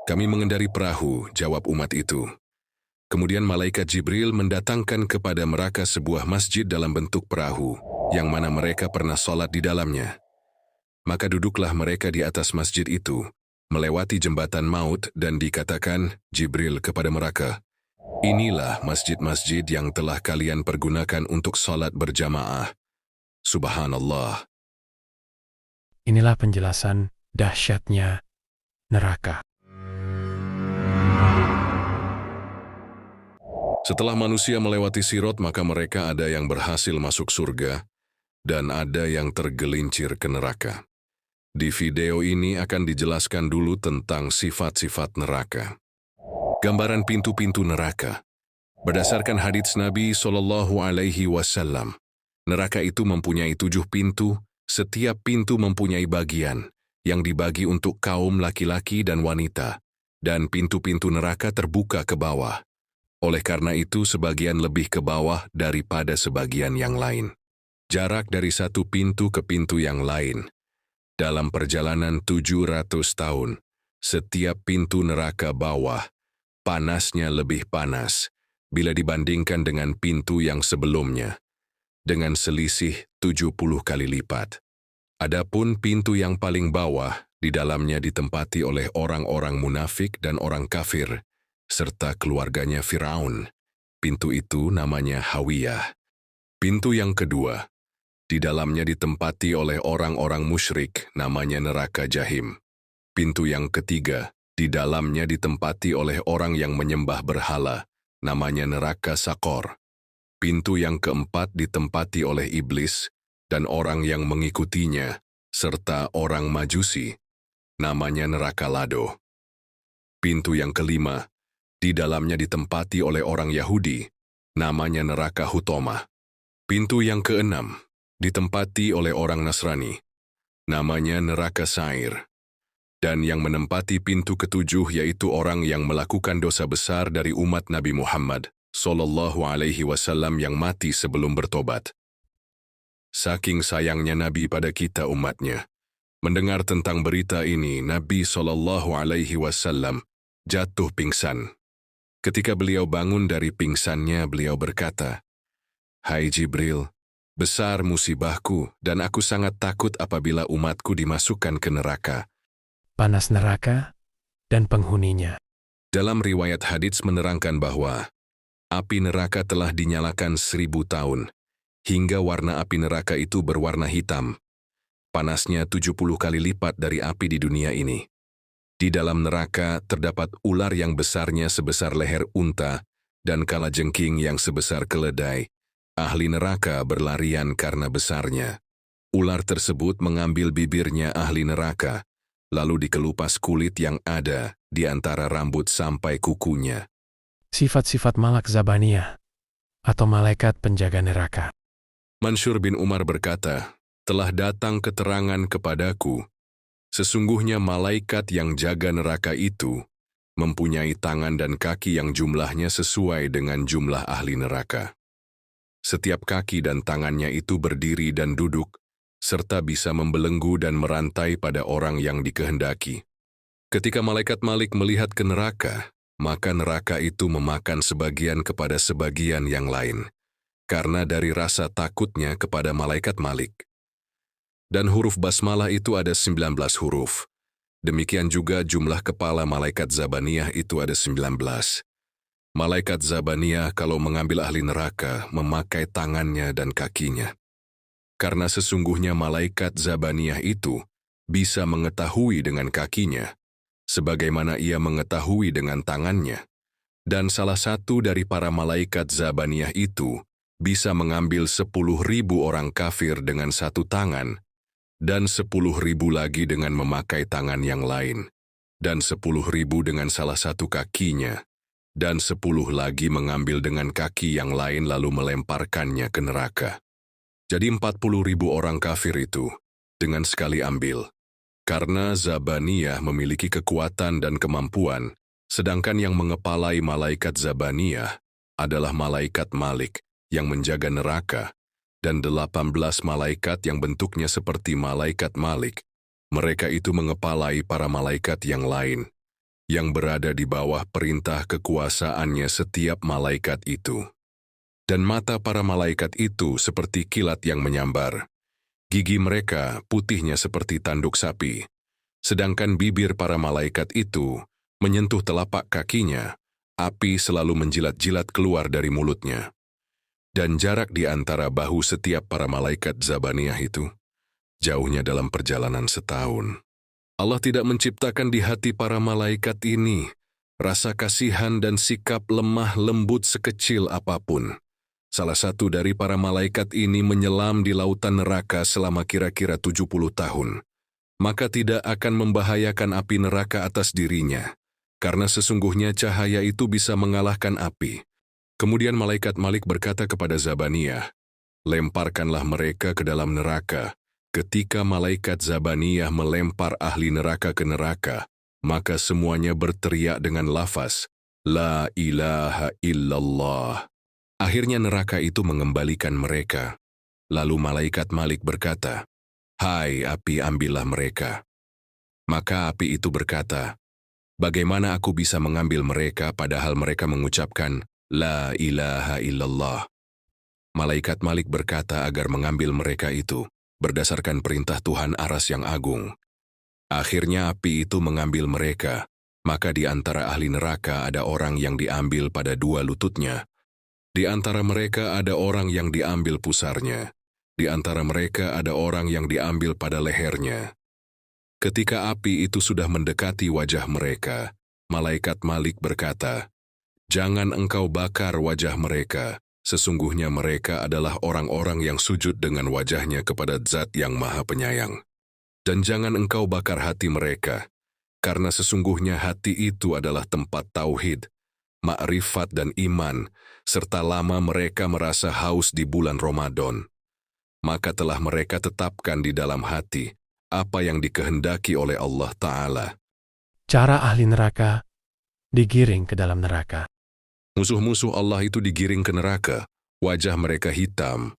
"Kami mengendari perahu," jawab umat itu. Kemudian malaikat Jibril mendatangkan kepada mereka sebuah masjid dalam bentuk perahu, yang mana mereka pernah sholat di dalamnya. Maka duduklah mereka di atas masjid itu, melewati jembatan maut dan dikatakan Jibril kepada mereka, Inilah masjid-masjid yang telah kalian pergunakan untuk salat berjamaah. Subhanallah. Inilah penjelasan dahsyatnya neraka. Setelah manusia melewati Sirat, maka mereka ada yang berhasil masuk surga dan ada yang tergelincir ke neraka. Di video ini akan dijelaskan dulu tentang sifat-sifat neraka. Gambaran pintu-pintu neraka. Berdasarkan hadits Nabi SAW, neraka itu mempunyai 7 pintu, setiap pintu mempunyai bagian yang dibagi untuk kaum laki-laki dan wanita, dan pintu-pintu neraka terbuka ke bawah. Oleh karena itu, sebagian lebih ke bawah daripada sebagian yang lain. Jarak dari satu pintu ke pintu yang lain. Dalam perjalanan 700 tahun, setiap pintu neraka bawah, panasnya lebih panas bila dibandingkan dengan pintu yang sebelumnya, dengan selisih 70 kali lipat. Adapun pintu yang paling bawah, di dalamnya ditempati oleh orang-orang munafik dan orang kafir, serta keluarganya Firaun. Pintu itu namanya Hawiyah. Pintu yang kedua, di dalamnya ditempati oleh orang-orang musyrik, namanya neraka Jahim. Pintu yang ketiga, di dalamnya ditempati oleh orang yang menyembah berhala, namanya neraka Sakor. Pintu yang keempat ditempati oleh iblis dan orang yang mengikutinya, serta orang Majusi, namanya neraka Lado. Pintu yang kelima, di dalamnya ditempati oleh orang Yahudi, namanya neraka Hutomah. Pintu yang keenam, ditempati oleh orang Nasrani, namanya neraka Sair. Dan yang menempati pintu ketujuh yaitu orang yang melakukan dosa besar dari umat Nabi Muhammad SAW yang mati sebelum bertobat. Saking sayangnya Nabi pada kita umatnya, mendengar tentang berita ini, Nabi SAW jatuh pingsan. Ketika beliau bangun dari pingsannya, beliau berkata, "Hai Jibril, besar musibahku dan aku sangat takut apabila umatku dimasukkan ke neraka." Panas neraka dan penghuninya. Dalam riwayat hadits menerangkan bahwa api neraka telah dinyalakan 1000 tahun, hingga warna api neraka itu berwarna hitam. Panasnya 70 kali lipat dari api di dunia ini. Di dalam neraka terdapat ular yang besarnya sebesar leher unta dan kalajengking yang sebesar keledai. Ahli neraka berlarian karena besarnya. Ular tersebut mengambil bibirnya ahli neraka, lalu dikelupas kulit yang ada di antara rambut sampai kukunya. Sifat-sifat malak Zabaniyah atau malaikat penjaga neraka. Mansur bin Umar berkata, "Telah datang keterangan kepadaku, sesungguhnya malaikat yang jaga neraka itu mempunyai tangan dan kaki yang jumlahnya sesuai dengan jumlah ahli neraka. Setiap kaki dan tangannya itu berdiri dan duduk, serta bisa membelenggu dan merantai pada orang yang dikehendaki. Ketika malaikat Malik melihat ke neraka, maka neraka itu memakan sebagian kepada sebagian yang lain, karena dari rasa takutnya kepada malaikat Malik. Dan huruf basmalah itu ada 19 huruf. Demikian juga jumlah kepala malaikat Zabaniyah itu ada 19. Malaikat Zabaniyah kalau mengambil ahli neraka memakai tangannya dan kakinya. Karena sesungguhnya malaikat Zabaniyah itu bisa mengetahui dengan kakinya, sebagaimana ia mengetahui dengan tangannya. Dan salah satu dari para malaikat Zabaniyah itu bisa mengambil 10.000 orang kafir dengan satu tangan, dan 10.000 lagi dengan memakai tangan yang lain, dan 10.000 dengan salah satu kakinya, dan 10 lagi mengambil dengan kaki yang lain lalu melemparkannya ke neraka. Jadi 40.000 orang kafir itu dengan sekali ambil. Karena Zabaniyah memiliki kekuatan dan kemampuan, sedangkan yang mengepalai malaikat Zabaniyah adalah malaikat Malik yang menjaga neraka, dan 18 malaikat yang bentuknya seperti malaikat Malik. Mereka itu mengepalai para malaikat yang lain, yang berada di bawah perintah kekuasaannya setiap malaikat itu. Dan mata para malaikat itu seperti kilat yang menyambar. Gigi mereka putihnya seperti tanduk sapi. Sedangkan bibir para malaikat itu menyentuh telapak kakinya, Api selalu menjilat-jilat keluar dari mulutnya. Dan jarak di antara bahu setiap para malaikat Zabaniyah itu, jauhnya dalam perjalanan setahun. Allah tidak menciptakan di hati para malaikat ini rasa kasihan dan sikap lemah lembut sekecil apapun. Salah satu dari para malaikat ini menyelam di lautan neraka selama kira-kira 70 tahun. Maka tidak akan membahayakan api neraka atas dirinya, karena sesungguhnya cahaya itu bisa mengalahkan api. Kemudian malaikat Malik berkata kepada Zabaniyah, "Lemparkanlah mereka ke dalam neraka." Ketika malaikat Zabaniyah melempar ahli neraka ke neraka, maka semuanya berteriak dengan lafaz, "La ilaha illallah." Akhirnya neraka itu mengembalikan mereka. Lalu malaikat Malik berkata, "Hai api, ambillah mereka." Maka api itu berkata, "Bagaimana aku bisa mengambil mereka padahal mereka mengucapkan, La ilaha illallah." Malaikat Malik berkata agar mengambil mereka itu, berdasarkan perintah Tuhan Aras yang agung. Akhirnya api itu mengambil mereka, maka di antara ahli neraka ada orang yang diambil pada dua lututnya. Di antara mereka ada orang yang diambil pusarnya. Di antara mereka ada orang yang diambil pada lehernya. Ketika api itu sudah mendekati wajah mereka, malaikat Malik berkata, "Jangan engkau bakar wajah mereka. Sesungguhnya mereka adalah orang-orang yang sujud dengan wajahnya kepada Zat yang Maha Penyayang. Dan jangan engkau bakar hati mereka, karena sesungguhnya hati itu adalah tempat tauhid, makrifat dan iman, serta lama mereka merasa haus di bulan Ramadan. Maka telah mereka tetapkan di dalam hati apa yang dikehendaki oleh Allah Ta'ala." Cara ahli neraka digiring ke dalam neraka. Musuh-musuh Allah itu digiring ke neraka, wajah mereka hitam,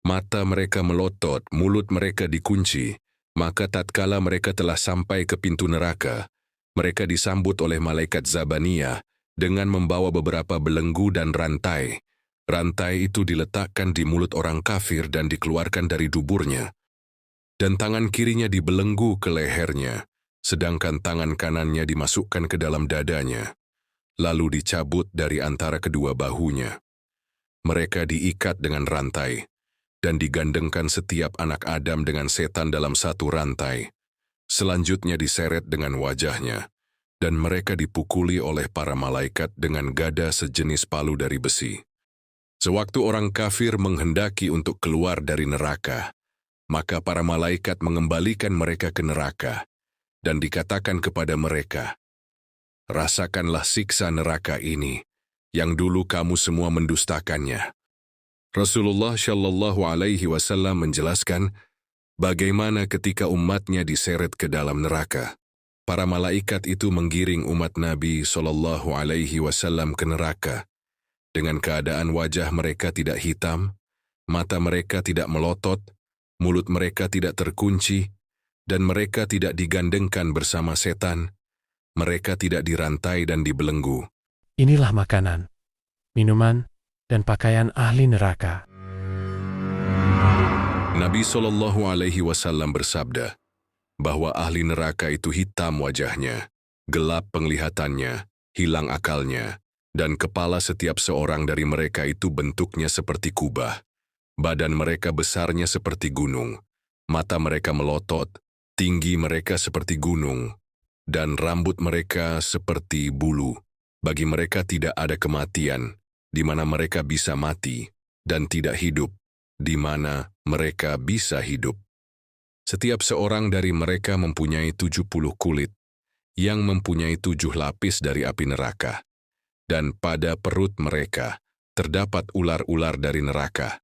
mata mereka melotot, mulut mereka dikunci. Maka tatkala mereka telah sampai ke pintu neraka, mereka disambut oleh malaikat Zabaniyah dengan membawa beberapa belenggu dan rantai. Rantai itu diletakkan di mulut orang kafir dan dikeluarkan dari duburnya. Dan tangan kirinya dibelenggu ke lehernya, sedangkan tangan kanannya dimasukkan ke dalam dadanya, lalu dicabut dari antara kedua bahunya. Mereka diikat dengan rantai, dan digandengkan setiap anak Adam dengan setan dalam satu rantai. Selanjutnya diseret dengan wajahnya, dan mereka dipukuli oleh para malaikat dengan gada sejenis palu dari besi. Sewaktu orang kafir menghendaki untuk keluar dari neraka, maka para malaikat mengembalikan mereka ke neraka, dan dikatakan kepada mereka, "Rasakanlah siksa neraka ini, yang dulu kamu semua mendustakannya." Rasulullah Shallallahu Alaihi Wasallam menjelaskan bagaimana ketika umatnya diseret ke dalam neraka. Para malaikat itu menggiring umat Nabi Shallallahu Alaihi Wasallam ke neraka. Dengan keadaan wajah mereka tidak hitam, mata mereka tidak melotot, mulut mereka tidak terkunci, dan mereka tidak digandengkan bersama setan. Mereka tidak dirantai dan dibelenggu. Inilah makanan, minuman, dan pakaian ahli neraka. Nabi Shallallahu Alaihi Wasallam bersabda bahwa ahli neraka itu hitam wajahnya, gelap penglihatannya, hilang akalnya, dan kepala setiap seorang dari mereka itu bentuknya seperti kubah. Badan mereka besarnya seperti gunung, mata mereka melotot, tinggi mereka seperti gunung, dan rambut mereka seperti bulu. Bagi mereka tidak ada kematian, di mana mereka bisa mati, dan tidak hidup, di mana mereka bisa hidup. Setiap seorang dari mereka mempunyai 70 kulit, yang mempunyai 7 lapis dari api neraka. Dan pada perut mereka terdapat ular-ular dari neraka.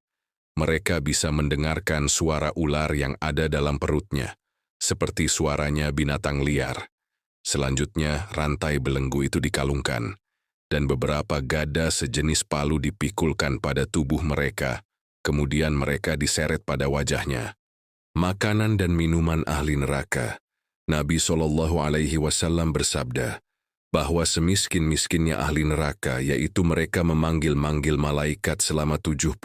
Mereka bisa mendengarkan suara ular yang ada dalam perutnya, seperti suaranya binatang liar. Selanjutnya, rantai belenggu itu dikalungkan, dan beberapa gada sejenis palu dipikulkan pada tubuh mereka, kemudian mereka diseret pada wajahnya. Makanan dan minuman ahli neraka. Nabi Shallallahu Alaihi Wasallam bersabda bahwa semiskin-miskinnya ahli neraka, yaitu mereka memanggil-manggil malaikat selama 70.000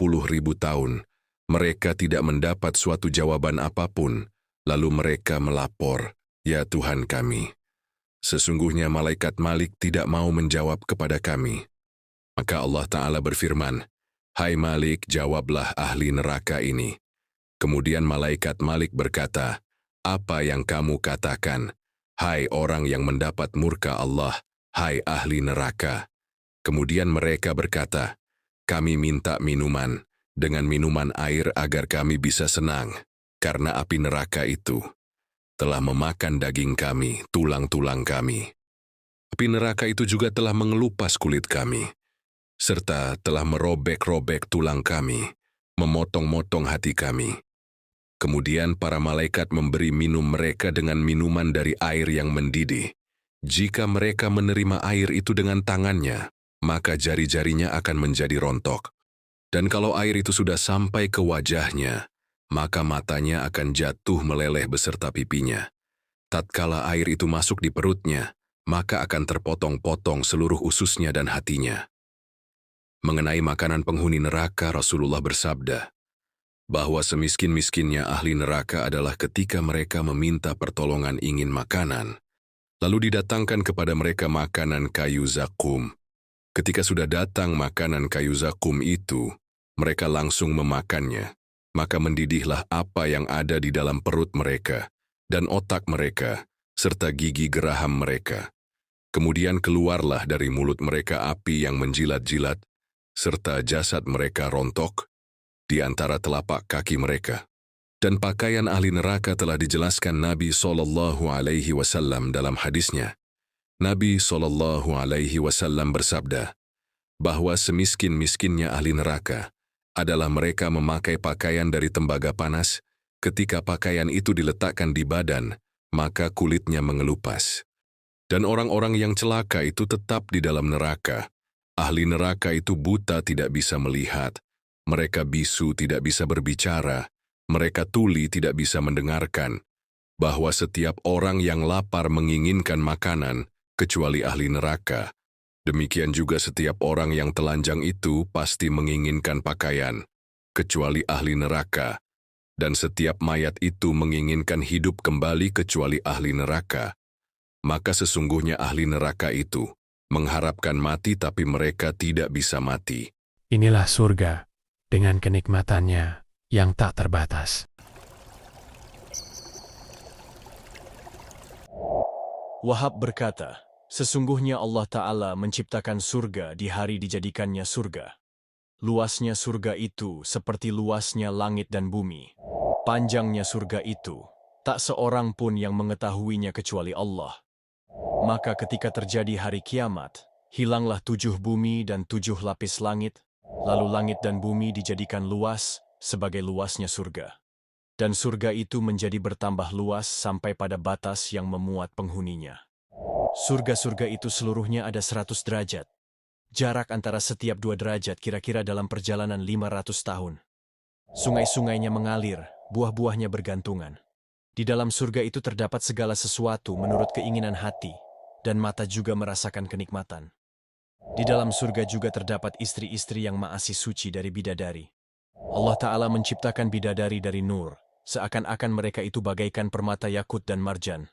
tahun. Mereka tidak mendapat suatu jawaban apapun, lalu mereka melapor, "Ya Tuhan kami, Sesungguhnya malaikat Malik tidak mau menjawab kepada kami. Maka Allah Ta'ala berfirman, "Hai Malik, jawablah ahli neraka ini." Kemudian malaikat Malik berkata, "Apa yang kamu katakan, hai orang yang mendapat murka Allah, hai ahli neraka?" Kemudian mereka berkata, "Kami minta minuman, dengan minuman air agar kami bisa senang, karena api neraka itu telah memakan daging kami, tulang-tulang kami. Api neraka itu juga telah mengelupas kulit kami, serta telah merobek-robek tulang kami, memotong-motong hati kami." Kemudian para malaikat memberi minum mereka dengan minuman dari air yang mendidih. Jika mereka menerima air itu dengan tangannya, maka jari-jarinya akan menjadi rontok. Dan kalau air itu sudah sampai ke wajahnya, maka matanya akan jatuh meleleh beserta pipinya. Tatkala air itu masuk di perutnya, maka akan terpotong-potong seluruh ususnya dan hatinya. Mengenai makanan penghuni neraka, Rasulullah bersabda, bahwa semiskin-miskinnya ahli neraka adalah ketika mereka meminta pertolongan ingin makanan, lalu didatangkan kepada mereka makanan kayu zakum. Ketika sudah datang makanan kayu zakum itu, mereka langsung memakannya, maka mendidihlah apa yang ada di dalam perut mereka, dan otak mereka, serta gigi geraham mereka. Kemudian keluarlah dari mulut mereka api yang menjilat-jilat, serta jasad mereka rontok di antara telapak kaki mereka. Dan pakaian ahli neraka telah dijelaskan Nabi SAW dalam hadisnya. Nabi SAW bersabda, bahwa semiskin-miskinnya ahli neraka adalah mereka memakai pakaian dari tembaga panas. Ketika pakaian itu diletakkan di badan, maka kulitnya mengelupas. Dan orang-orang yang celaka itu tetap di dalam neraka. Ahli neraka itu buta, tidak bisa melihat. Mereka bisu, tidak bisa berbicara. Mereka tuli, tidak bisa mendengarkan. Bahwa setiap orang yang lapar menginginkan makanan, kecuali ahli neraka. Demikian juga setiap orang yang telanjang itu pasti menginginkan pakaian, kecuali ahli neraka. Dan setiap mayat itu menginginkan hidup kembali kecuali ahli neraka. Maka sesungguhnya ahli neraka itu mengharapkan mati, tapi mereka tidak bisa mati. Inilah surga dengan kenikmatannya yang tak terbatas. Wahab berkata, sesungguhnya Allah Ta'ala menciptakan surga di hari dijadikannya surga. Luasnya surga itu seperti luasnya langit dan bumi. Panjangnya surga itu, tak seorang pun yang mengetahuinya kecuali Allah. Maka ketika terjadi hari kiamat, hilanglah 7 bumi dan 7 lapis langit, lalu langit dan bumi dijadikan luas sebagai luasnya surga. Dan surga itu menjadi bertambah luas sampai pada batas yang memuat penghuninya. Surga-surga itu seluruhnya ada 100 derajat. Jarak antara setiap 2 derajat kira-kira dalam perjalanan 500 tahun. Sungai-sungainya mengalir, buah-buahnya bergantungan. Di dalam surga itu terdapat segala sesuatu menurut keinginan hati, dan mata juga merasakan kenikmatan. Di dalam surga juga terdapat istri-istri yang maasi suci dari bidadari. Allah Ta'ala menciptakan bidadari dari nur, seakan-akan mereka itu bagaikan permata yakut dan marjan.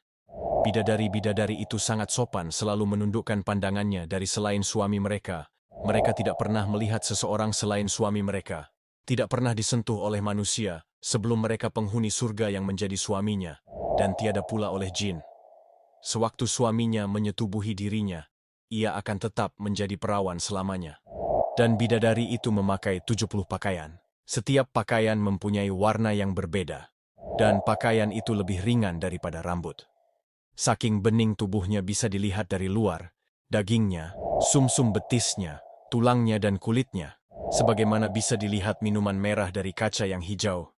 Bidadari-bidadari itu sangat sopan, selalu menundukkan pandangannya dari selain suami mereka. Mereka tidak pernah melihat seseorang selain suami mereka. Tidak pernah disentuh oleh manusia sebelum mereka penghuni surga yang menjadi suaminya, dan tiada pula oleh jin. Sewaktu suaminya menyetubuhi dirinya, ia akan tetap menjadi perawan selamanya. Dan bidadari itu memakai 70 pakaian. Setiap pakaian mempunyai warna yang berbeda, dan pakaian itu lebih ringan daripada rambut. Saking bening tubuhnya bisa dilihat dari luar, dagingnya, sumsum betisnya, tulangnya dan kulitnya, sebagaimana bisa dilihat minuman merah dari kaca yang hijau,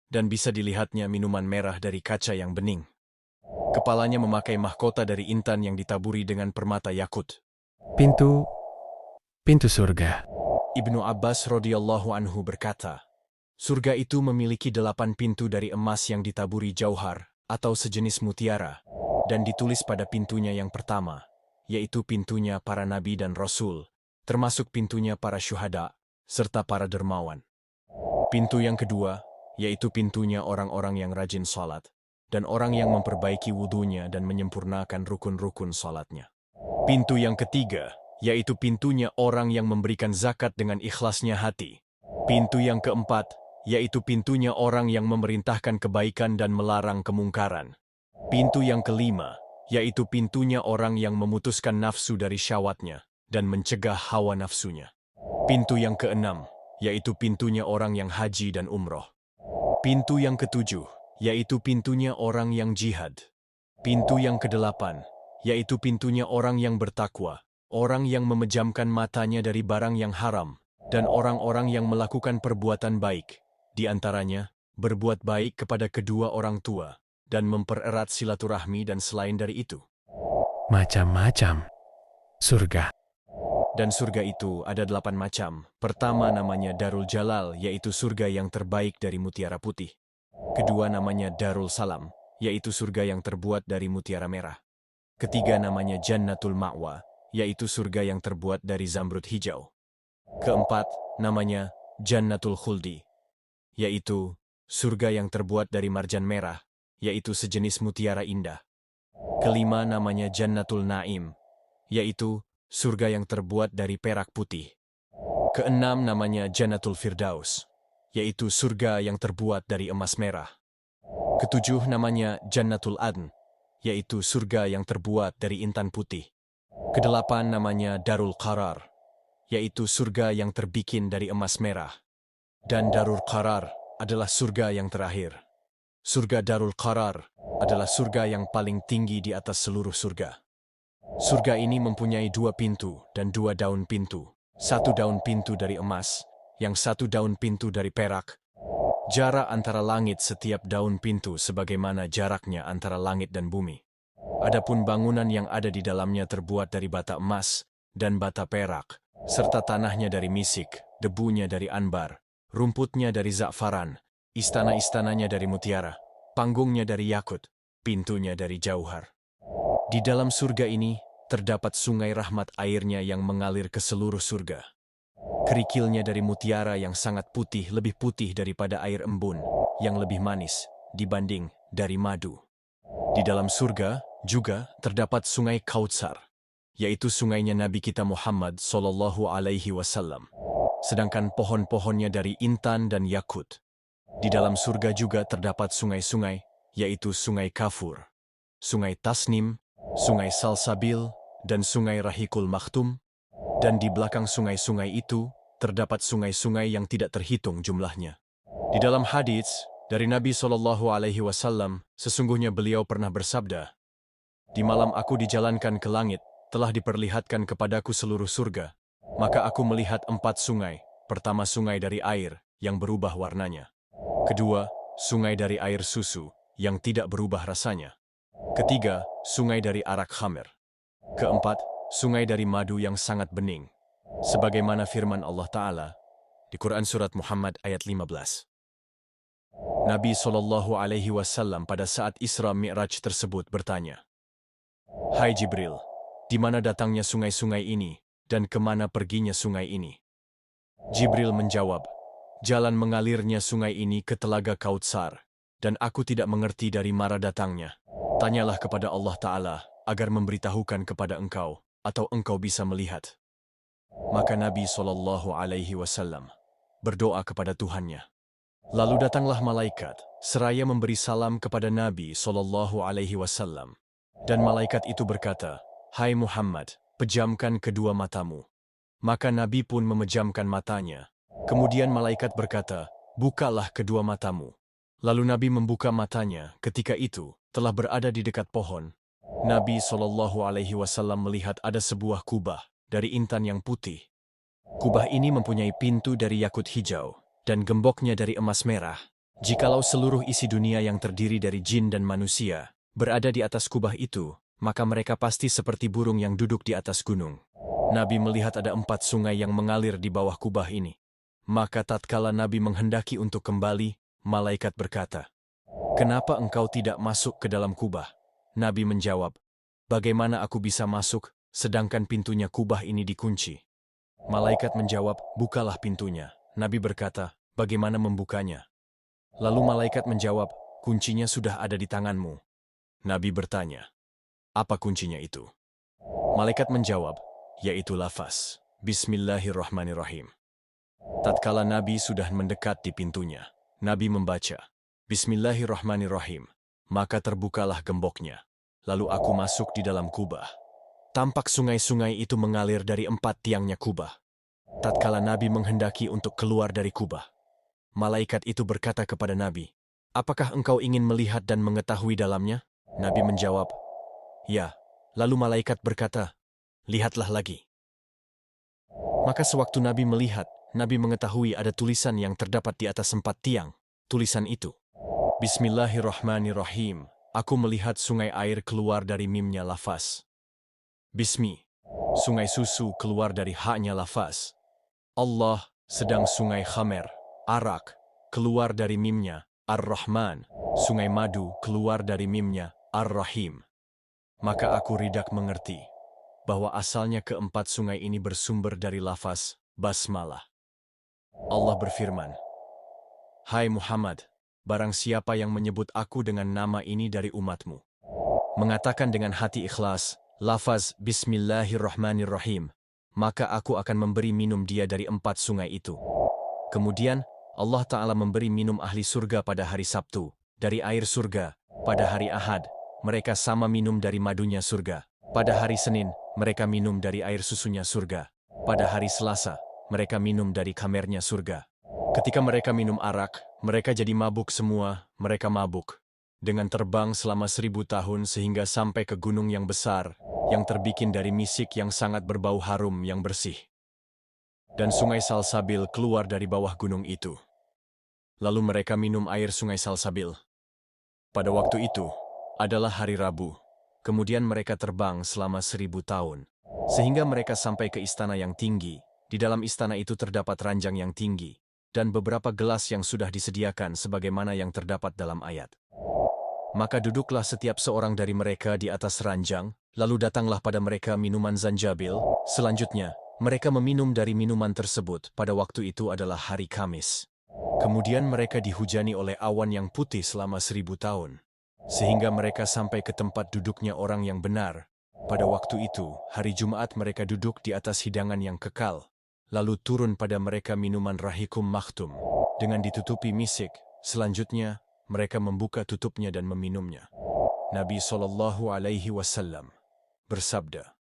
dan bisa dilihatnya minuman merah dari kaca yang bening. Kepalanya memakai mahkota dari intan yang ditaburi dengan permata yakut. Pintu surga. Ibnu Abbas radhiyallahu anhu berkata, surga itu memiliki 8 pintu dari emas yang ditaburi jauhar atau sejenis mutiara, dan ditulis pada pintunya yang pertama, yaitu pintunya para nabi dan rasul, termasuk pintunya para syuhada, serta para dermawan. Pintu yang kedua, yaitu pintunya orang-orang yang rajin salat. dan orang yang memperbaiki wudunya dan menyempurnakan rukun-rukun salatnya. Pintu yang ketiga, yaitu pintunya orang yang memberikan zakat dengan ikhlasnya hati. Pintu yang keempat, yaitu pintunya orang yang memerintahkan kebaikan dan melarang kemungkaran. Pintu yang kelima, yaitu pintunya orang yang memutuskan nafsu dari syahwatnya dan mencegah hawa nafsunya. Pintu yang keenam, yaitu pintunya orang yang haji dan umroh. Pintu yang ketujuh, yaitu pintunya orang yang jihad. Pintu yang kedelapan, yaitu pintunya orang yang bertakwa, orang yang memejamkan matanya dari barang yang haram, dan orang-orang yang melakukan perbuatan baik, di antaranya berbuat baik kepada kedua orang tua, dan mempererat silaturahmi dan selain dari itu. Macam-macam. Surga. Dan surga itu ada 8 macam. Pertama namanya Darul Jalal, yaitu surga yang terbaik dari mutiara putih. Kedua namanya Darul Salam, yaitu surga yang terbuat dari mutiara merah. Ketiga namanya Jannatul Ma'wa, yaitu surga yang terbuat dari zamrud hijau. Keempat namanya Jannatul Khuldi, yaitu surga yang terbuat dari marjan merah, yaitu sejenis mutiara indah. Kelima namanya Jannatul Naim, yaitu surga yang terbuat dari perak putih. Keenam namanya Jannatul Firdaus, yaitu surga yang terbuat dari emas merah. Ketujuh namanya Jannatul Adn, yaitu surga yang terbuat dari intan putih. Kedelapan namanya Darul Qarar, yaitu surga yang terbikin dari emas merah. Dan Darul Qarar adalah surga yang terakhir. Surga Darul Qarar adalah surga yang paling tinggi di atas seluruh surga. Surga ini mempunyai 2 pintu dan 2 daun pintu. 1 daun pintu dari emas, yang 1 daun pintu dari perak. Jarak antara langit setiap daun pintu sebagaimana jaraknya antara langit dan bumi. Adapun bangunan yang ada di dalamnya terbuat dari bata emas dan bata perak, serta tanahnya dari misik, debunya dari anbar, rumputnya dari za'faran, istana-istananya dari mutiara, panggungnya dari yakut, pintunya dari jauhar. Di dalam surga ini terdapat sungai rahmat airnya yang mengalir ke seluruh surga. Kerikilnya dari mutiara yang sangat putih, lebih putih daripada air embun, yang lebih manis dibanding dari madu. Di dalam surga juga terdapat sungai Kautsar, yaitu sungainya Nabi kita Muhammad SAW. Sedangkan pohon-pohonnya dari intan dan yakut. Di dalam surga juga terdapat sungai-sungai, yaitu sungai Kafur, sungai Tasnim, sungai Salsabil, dan sungai Rahikul Makhtum. Dan di belakang sungai-sungai itu, terdapat sungai-sungai yang tidak terhitung jumlahnya. Di dalam hadits dari Nabi SAW, sesungguhnya beliau pernah bersabda, "Di malam aku dijalankan ke langit, telah diperlihatkan kepadaku seluruh surga. Maka aku melihat 4 sungai. Pertama, sungai dari air, yang berubah warnanya. Kedua, sungai dari air susu, yang tidak berubah rasanya. Ketiga, sungai dari arak khamir. Keempat, sungai dari madu yang sangat bening. Sebagaimana firman Allah Ta'ala di Quran Surat Muhammad ayat 15. Nabi SAW pada saat Isra Mi'raj tersebut bertanya, "Hai Jibril, di mana datangnya sungai-sungai ini dan kemana perginya sungai ini?" Jibril menjawab, "Jalan mengalirnya sungai ini ke telaga Kautsar, dan aku tidak mengerti dari mana datangnya. Tanyalah kepada Allah Ta'ala agar memberitahukan kepada engkau, atau engkau bisa melihat." Maka Nabi SAW berdoa kepada Tuhannya. Lalu datanglah malaikat, seraya memberi salam kepada Nabi SAW. Dan malaikat itu berkata, "Hai Muhammad, pejamkan kedua matamu." Maka Nabi pun memejamkan matanya. Kemudian malaikat berkata, "Bukalah kedua matamu." Lalu Nabi membuka matanya. Ketika itu telah berada di dekat pohon. Nabi SAW melihat ada sebuah kubah dari intan yang putih. Kubah ini mempunyai pintu dari yakut hijau dan gemboknya dari emas merah. Jikalau seluruh isi dunia yang terdiri dari jin dan manusia berada di atas kubah itu, maka mereka pasti seperti burung yang duduk di atas gunung. Nabi melihat ada 4 sungai yang mengalir di bawah kubah ini. Maka tatkala Nabi menghendaki untuk kembali, malaikat berkata, "Kenapa engkau tidak masuk ke dalam kubah?" Nabi menjawab, "Bagaimana aku bisa masuk, sedangkan pintunya kubah ini dikunci?" Malaikat menjawab, "Bukalah pintunya." Nabi berkata, "Bagaimana membukanya?" Lalu malaikat menjawab, kuncinya sudah ada di tanganmu. Nabi bertanya, apa kuncinya itu? Malaikat menjawab, yaitu lafaz, Bismillahirrahmanirrahim. Tatkala Nabi sudah mendekat di pintunya, Nabi membaca, Bismillahirrahmanirrahim, maka terbukalah gemboknya. Lalu aku masuk di dalam kubah. Tampak sungai-sungai itu mengalir dari 4 tiangnya kubah. Tatkala Nabi menghendaki untuk keluar dari kubah, malaikat itu berkata kepada Nabi, apakah engkau ingin melihat dan mengetahui dalamnya? Nabi menjawab, ya. Lalu malaikat berkata, lihatlah lagi. Maka sewaktu Nabi melihat, Nabi mengetahui ada tulisan yang terdapat di atas 4 tiang. Tulisan itu, Bismillahirrahmanirrahim. Aku melihat sungai air keluar dari mimnya lafaz. Bismi. Sungai susu keluar dari haknya lafaz. Allah, sedang sungai khamer, arak, keluar dari mimnya, Ar-Rahman. Sungai madu keluar dari mimnya, Ar-Rahim. Maka aku ridak mengerti bahwa asalnya keempat sungai ini bersumber dari lafaz basmalah. Allah berfirman, hai Muhammad, barang siapa yang menyebut aku dengan nama ini dari umatmu, mengatakan dengan hati ikhlas, lafaz Bismillahirrahmanirrahim, maka aku akan memberi minum dia dari 4 sungai itu. Kemudian, Allah Ta'ala memberi minum ahli surga pada hari Sabtu, dari air surga, pada hari Ahad, mereka sama minum dari madunya surga. Pada hari Senin, mereka minum dari air susunya surga. Pada hari Selasa, mereka minum dari kamernya surga. Ketika mereka minum arak, mereka jadi mabuk semua, mereka mabuk. Dengan terbang selama 1000 tahun sehingga sampai ke gunung yang besar, yang terbikin dari misik yang sangat berbau harum yang bersih. Dan sungai Salsabil keluar dari bawah gunung itu. Lalu mereka minum air sungai Salsabil. Pada waktu itu, adalah hari Rabu. Kemudian mereka terbang selama 1000 tahun. Sehingga mereka sampai ke istana yang tinggi. Di dalam istana itu terdapat ranjang yang tinggi. Dan beberapa gelas yang sudah disediakan sebagaimana yang terdapat dalam ayat. Maka duduklah setiap seorang dari mereka di atas ranjang, lalu datanglah pada mereka minuman zanjabil. Selanjutnya, mereka meminum dari minuman tersebut. Pada waktu itu adalah hari Kamis. Kemudian mereka dihujani oleh awan yang putih selama 1000 tahun. Sehingga mereka sampai ke tempat duduknya orang yang benar. Pada waktu itu, hari Jumat mereka duduk di atas hidangan yang kekal. Lalu turun pada mereka minuman rahikum makhtum, dengan ditutupi misik. Selanjutnya, mereka membuka tutupnya dan meminumnya. Nabi SAW bersabda,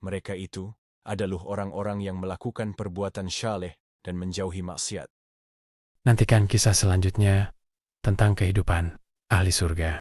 mereka itu adalah orang-orang yang melakukan perbuatan syaleh dan menjauhi maksiat. Nantikan kisah selanjutnya tentang kehidupan ahli surga.